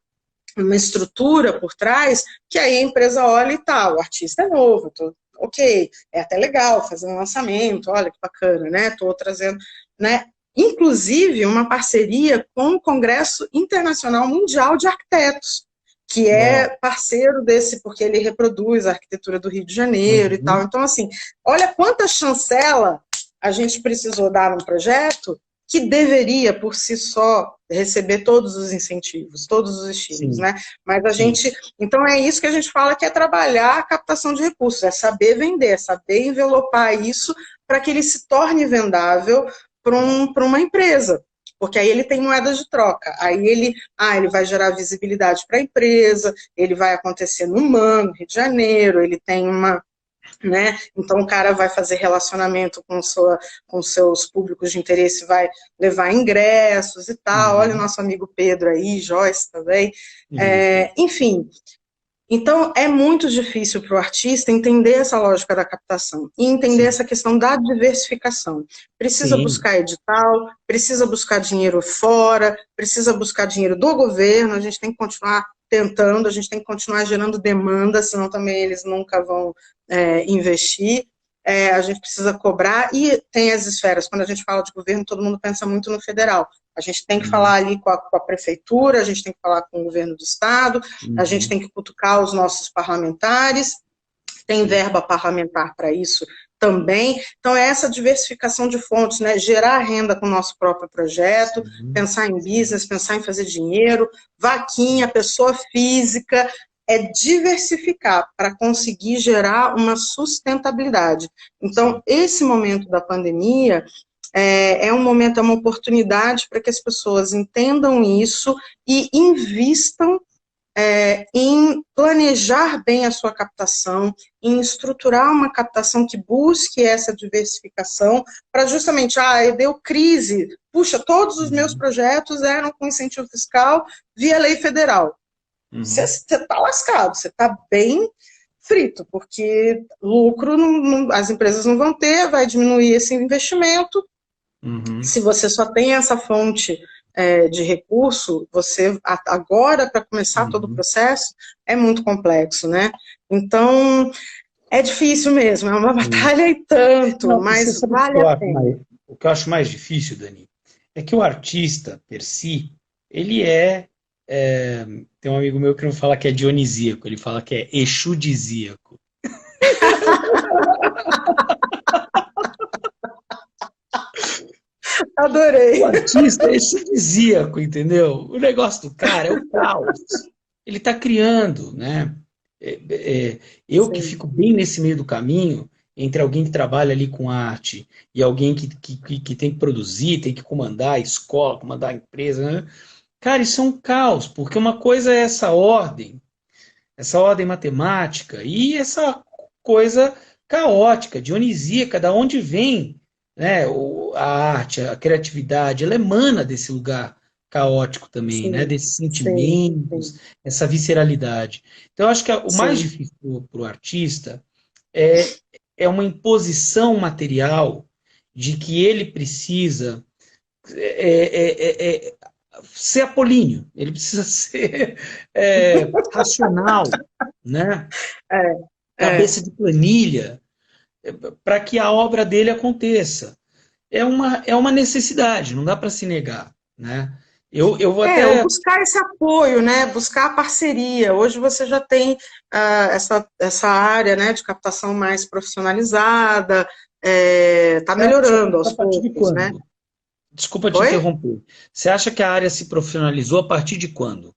[SPEAKER 2] estrutura por trás, que aí a empresa olha e tal, o artista é novo, ok, é até legal fazer um lançamento, olha que bacana, né, estou trazendo, né, inclusive uma parceria com o Congresso Internacional Mundial de Arquitetos, que é parceiro desse, porque ele reproduz a arquitetura do Rio de Janeiro e tal, então assim, olha quanta chancela a gente precisou dar no projeto, que deveria, por si só, receber todos os incentivos, todos os estímulos, né? Mas a gente... Então, é isso que a gente fala, que é trabalhar a captação de recursos, é saber vender, é saber envelopar isso para que ele se torne vendável para uma empresa. Porque aí ele tem moeda de troca. Aí ele vai gerar visibilidade para a empresa, ele vai acontecer no MAN, no Rio de Janeiro, ele tem né? Então o cara vai fazer relacionamento com seus públicos de interesse, vai levar ingressos e tal. Olha o nosso amigo Pedro aí, Joyce também. Enfim, então é muito difícil para o artista entender essa lógica da captação e entender essa questão da diversificação. Precisa buscar edital, precisa buscar dinheiro fora, precisa buscar dinheiro do governo, a gente tem que continuar tentando, a gente tem que continuar gerando demanda, senão também eles nunca vão investir. A gente precisa cobrar, e tem as esferas. Quando a gente fala de governo, todo mundo pensa muito no federal. A gente tem que falar ali com a prefeitura, a gente tem que falar com o governo do estado, a gente tem que cutucar os nossos parlamentares, tem verba parlamentar para isso também. Então, é essa diversificação de fontes, né? Gerar renda com o nosso próprio projeto, pensar em business, pensar em fazer dinheiro, vaquinha, pessoa física, é diversificar para conseguir gerar uma sustentabilidade. Então, esse momento da pandemia é um momento, é uma oportunidade para que as pessoas entendam isso e invistam em planejar bem a sua captação, em estruturar uma captação que busque essa diversificação, para justamente, deu crise, puxa, todos os meus projetos eram com incentivo fiscal via lei federal. Você está lascado, você está bem frito, porque lucro as empresas não vão ter, vai diminuir esse investimento. Se você só tem essa fonte de recurso, você agora, para começar todo o processo, é muito complexo, né? Então, é difícil mesmo, é uma batalha e tanto, mas vale a pena.
[SPEAKER 1] O que eu acho mais difícil, Dani, é que o artista, per si, ele tem um amigo meu que não fala que é dionisíaco, ele fala que é exudisíaco.
[SPEAKER 2] Adorei.
[SPEAKER 1] O artista é exudisíaco, entendeu? O negócio do cara é o caos. Ele está criando, né? Eu que fico bem nesse meio do caminho, entre alguém que trabalha ali com arte e alguém que tem que produzir, tem que comandar a escola, comandar a empresa, né? Cara, isso é um caos, porque uma coisa é essa ordem matemática, e essa coisa caótica, dionisíaca, da onde vem, né, a arte, a criatividade, ela emana desse lugar caótico também, né, desses sentimentos, essa visceralidade. Então, eu acho que o mais difícil para o artista é uma imposição material de que ele precisa ser apolíneo, ele precisa ser racional, né? Cabeça de planilha, para que a obra dele aconteça. É uma necessidade, não dá para se negar, né? Eu vou até
[SPEAKER 2] buscar esse apoio, né? Buscar a parceria. Hoje você já tem essa área, né, de captação mais profissionalizada, está melhorando aos poucos, né?
[SPEAKER 1] Desculpa te interromper. Você acha que a área se profissionalizou a partir de quando?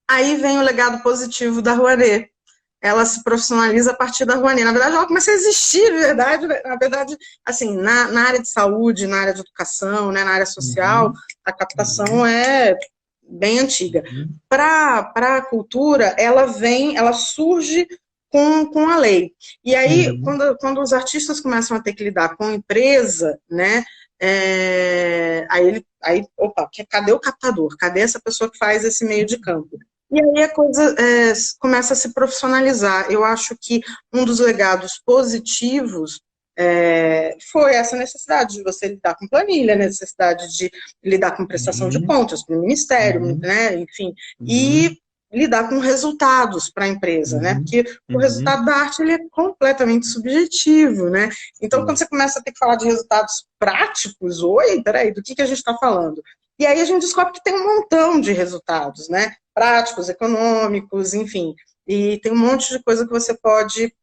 [SPEAKER 2] Aí vem o legado positivo da Rouanet. Ela se profissionaliza a partir da Rouanet. Na verdade, ela começa a existir, de verdade. Na verdade, assim, na área de saúde, na área de educação, né, na área social, a captação é bem antiga. Para a cultura, ela surge com a lei. E aí, quando os artistas começam a ter que lidar com a empresa, né, opa, cadê o captador? Cadê essa pessoa que faz esse meio de campo? E aí a coisa começa a se profissionalizar. Eu acho que um dos legados positivos foi essa necessidade de você lidar com planilha, necessidade de lidar com prestação de contas para o Ministério, né, enfim, e lidar com resultados para a empresa, né, porque o resultado da arte ele é completamente subjetivo, né, então quando você começa a ter que falar de resultados práticos, peraí, do que a gente está falando? E aí a gente descobre que tem um montão de resultados, né, práticos, econômicos, enfim, e tem um monte de coisa que você pode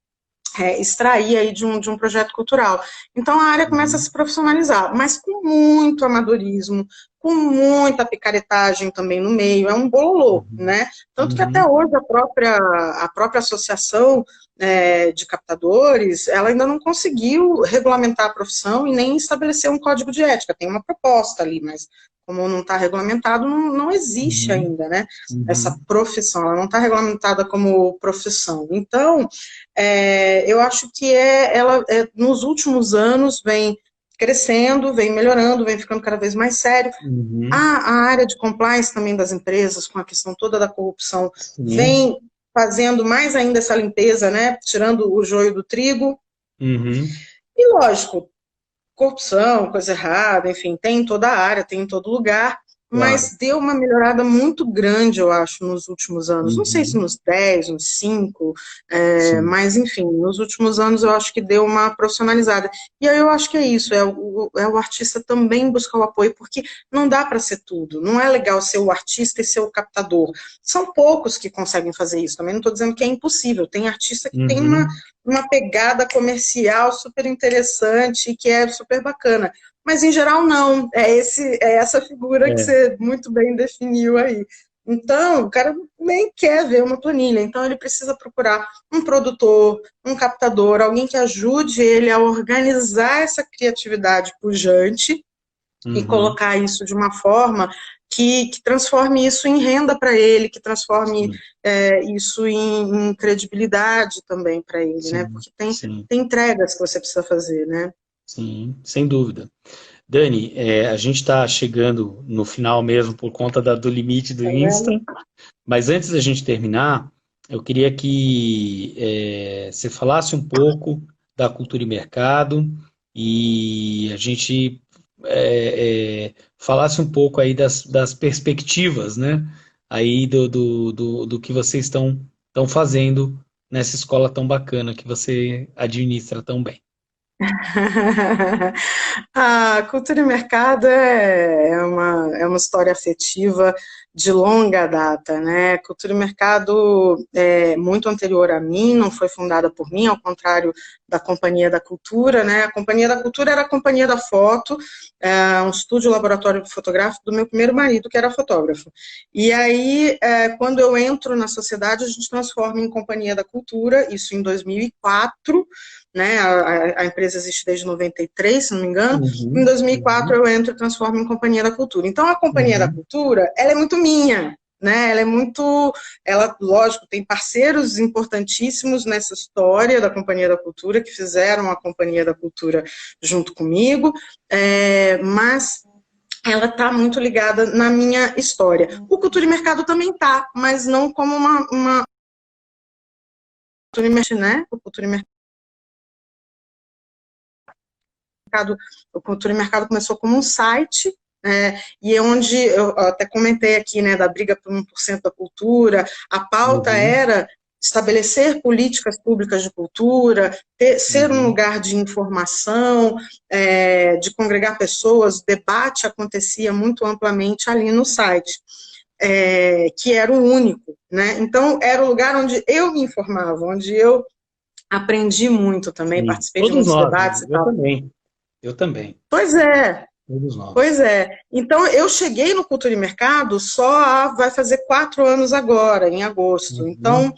[SPEAKER 2] extrair aí de um projeto cultural. Então a área começa a se profissionalizar, mas com muito amadorismo, com muita picaretagem também no meio, é um bololô, né? Tanto que até hoje a própria associação de captadores, ela ainda não conseguiu regulamentar a profissão e nem estabelecer um código de ética. Tem uma proposta ali, mas como não está regulamentado, não existe ainda, né? Essa profissão, ela não está regulamentada como profissão. Então, eu acho que ela nos últimos anos vem crescendo, vem melhorando, vem ficando cada vez mais sério. A área de compliance também das empresas, com a questão toda da corrupção, vem fazendo mais ainda essa limpeza, né? Tirando o joio do trigo. E lógico, corrupção, coisa errada, enfim, tem em toda a área, tem em todo lugar, mas deu uma melhorada muito grande, eu acho, nos últimos anos. Não sei se nos 10, nos 5, mas, enfim, nos últimos anos eu acho que deu uma profissionalizada. E aí eu acho que é isso, o artista também buscar o apoio, porque não dá para ser tudo. Não é legal ser o artista e ser o captador. São poucos que conseguem fazer isso. Também não estou dizendo que é impossível. Tem artista que tem uma pegada comercial super interessante e que é super bacana. Mas, em geral, não. É essa figura que você muito bem definiu aí. Então, o cara nem quer ver uma planilha. Então, ele precisa procurar um produtor, um captador, alguém que ajude ele a organizar essa criatividade pujante e colocar isso de uma forma que transforme isso em renda para ele, que transforme isso em credibilidade também para ele, né? Porque tem entregas que você precisa fazer, né?
[SPEAKER 1] Sim, sem dúvida. Dani, a gente está chegando no final mesmo por conta do limite do Insta, mas antes da gente terminar, eu queria que você falasse um pouco da cultura e mercado e a gente falasse um pouco aí das perspectivas, né? Aí do que vocês estão fazendo nessa escola tão bacana que você administra tão bem.
[SPEAKER 2] A cultura e mercado é uma história afetiva de longa data, né? Cultura e mercado é muito anterior a mim, não foi fundada por mim, ao contrário da Companhia da Cultura, né? A Companhia da Cultura era a Companhia da Foto, um estúdio laboratório fotográfico do meu primeiro marido, que era fotógrafo. E aí, quando eu entro na sociedade, a gente transforma em Companhia da Cultura, isso em 2004, né, a empresa existe desde 93, se não me engano. Em 2004 eu entro e transformo em Companhia da Cultura. Então a Companhia da Cultura, ela é muito minha, né? Ela, lógico, tem parceiros importantíssimos nessa história da Companhia da Cultura, que fizeram a Companhia da Cultura junto comigo, mas ela está muito ligada na minha história. O Cultura e Mercado também está, mas não como uma né? O Cultura e Mercado, o Cultura e Mercado começou como um site, e é onde eu até comentei aqui, né, da briga por 1% da cultura, a pauta era estabelecer políticas públicas de cultura, ser um lugar de informação, de congregar pessoas, o debate acontecia muito amplamente ali no site. Que era o único, né? Então, era o lugar onde eu me informava, onde eu aprendi muito também, participei de muitos debates e tal.
[SPEAKER 1] Eu também.
[SPEAKER 2] Pois é.
[SPEAKER 1] Todos nós.
[SPEAKER 2] Pois é. Então, eu cheguei no Cultura e Mercado vai fazer 4 anos agora, em agosto. Então,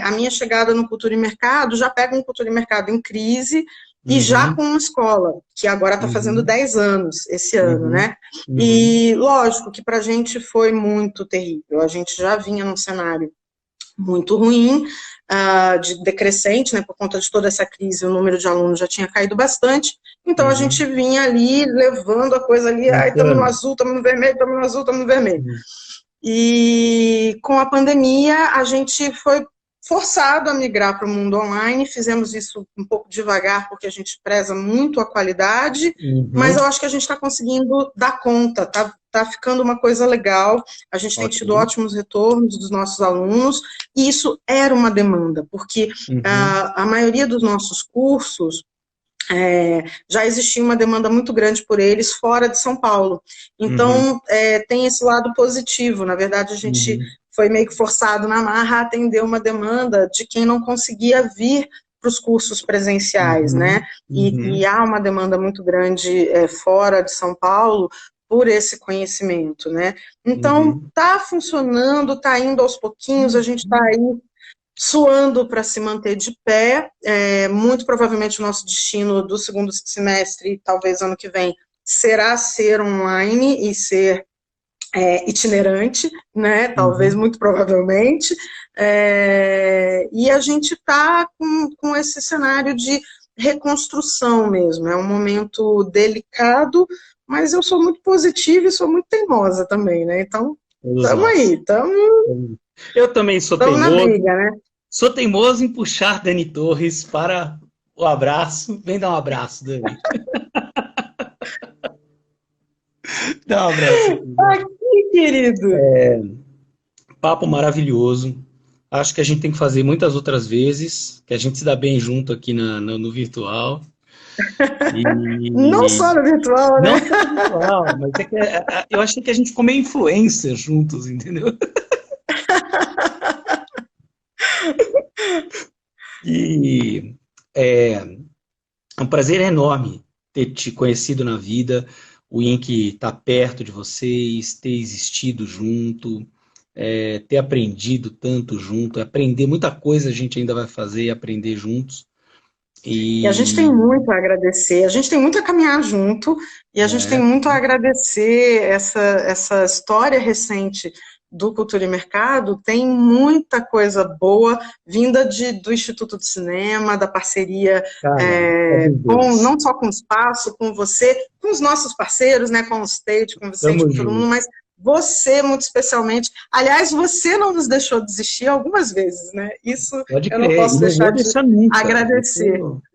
[SPEAKER 2] a minha chegada no Cultura e Mercado já pega um Cultura e Mercado em crise e já com uma escola, que agora está fazendo 10 anos esse ano, né? E, lógico, que para a gente foi muito terrível. A gente já vinha num cenário muito ruim, de decrescente, né, por conta de toda essa crise, o número de alunos já tinha caído bastante, então a gente vinha ali, levando a coisa ali, estamos no azul, estamos no vermelho, estamos no azul, estamos no vermelho. E com a pandemia, a gente foi forçado a migrar para o mundo online, fizemos isso um pouco devagar, porque a gente preza muito a qualidade, mas eu acho que a gente está conseguindo dar conta, tá ficando uma coisa legal, a gente tem tido ótimos retornos dos nossos alunos, e isso era uma demanda, porque a maioria dos nossos cursos, já existia uma demanda muito grande por eles fora de São Paulo. Então, tem esse lado positivo. Na verdade, a gente foi meio que forçado na marra a atender uma demanda de quem não conseguia vir para os cursos presenciais, né? E há uma demanda muito grande fora de São Paulo por esse conhecimento, né? Então, está funcionando, está indo aos pouquinhos, a gente está aí suando para se manter de pé. Muito provavelmente o nosso destino do segundo semestre, talvez ano que vem, será ser online e ser itinerante, né? Talvez, muito provavelmente. E a gente está com esse cenário de reconstrução mesmo. É um momento delicado, mas eu sou muito positiva e sou muito teimosa também, né? Então, estamos aí, estamos...
[SPEAKER 1] Eu também sou
[SPEAKER 2] teimoso.
[SPEAKER 1] Na
[SPEAKER 2] briga, né?
[SPEAKER 1] Sou teimoso em puxar Dani Torres para o abraço. Vem dar um abraço, Dani. Dá um abraço.
[SPEAKER 2] Aqui, querido.
[SPEAKER 1] Papo maravilhoso. Acho que a gente tem que fazer muitas outras vezes, que a gente se dá bem junto aqui no virtual.
[SPEAKER 2] Não só no virtual, né?
[SPEAKER 1] Não só no virtual, mas eu achei que a gente ficou meio influencer juntos, entendeu? E é um prazer enorme ter te conhecido na vida, o INC estar perto de vocês, ter existido junto, ter aprendido tanto junto, aprender muita coisa a gente ainda vai fazer e aprender juntos.
[SPEAKER 2] E a gente tem muito a agradecer, a gente tem muito a caminhar junto, e a gente tem muito a agradecer essa história recente do Cultura e Mercado. Tem muita coisa boa vinda do Instituto do Cinema, da parceria não só com o Espaço, com você, com os nossos parceiros, né, com o State, com o Vicente Bruno, mas você muito especialmente. Aliás, você não nos deixou desistir algumas vezes, né? Isso eu não posso deixar de agradecer.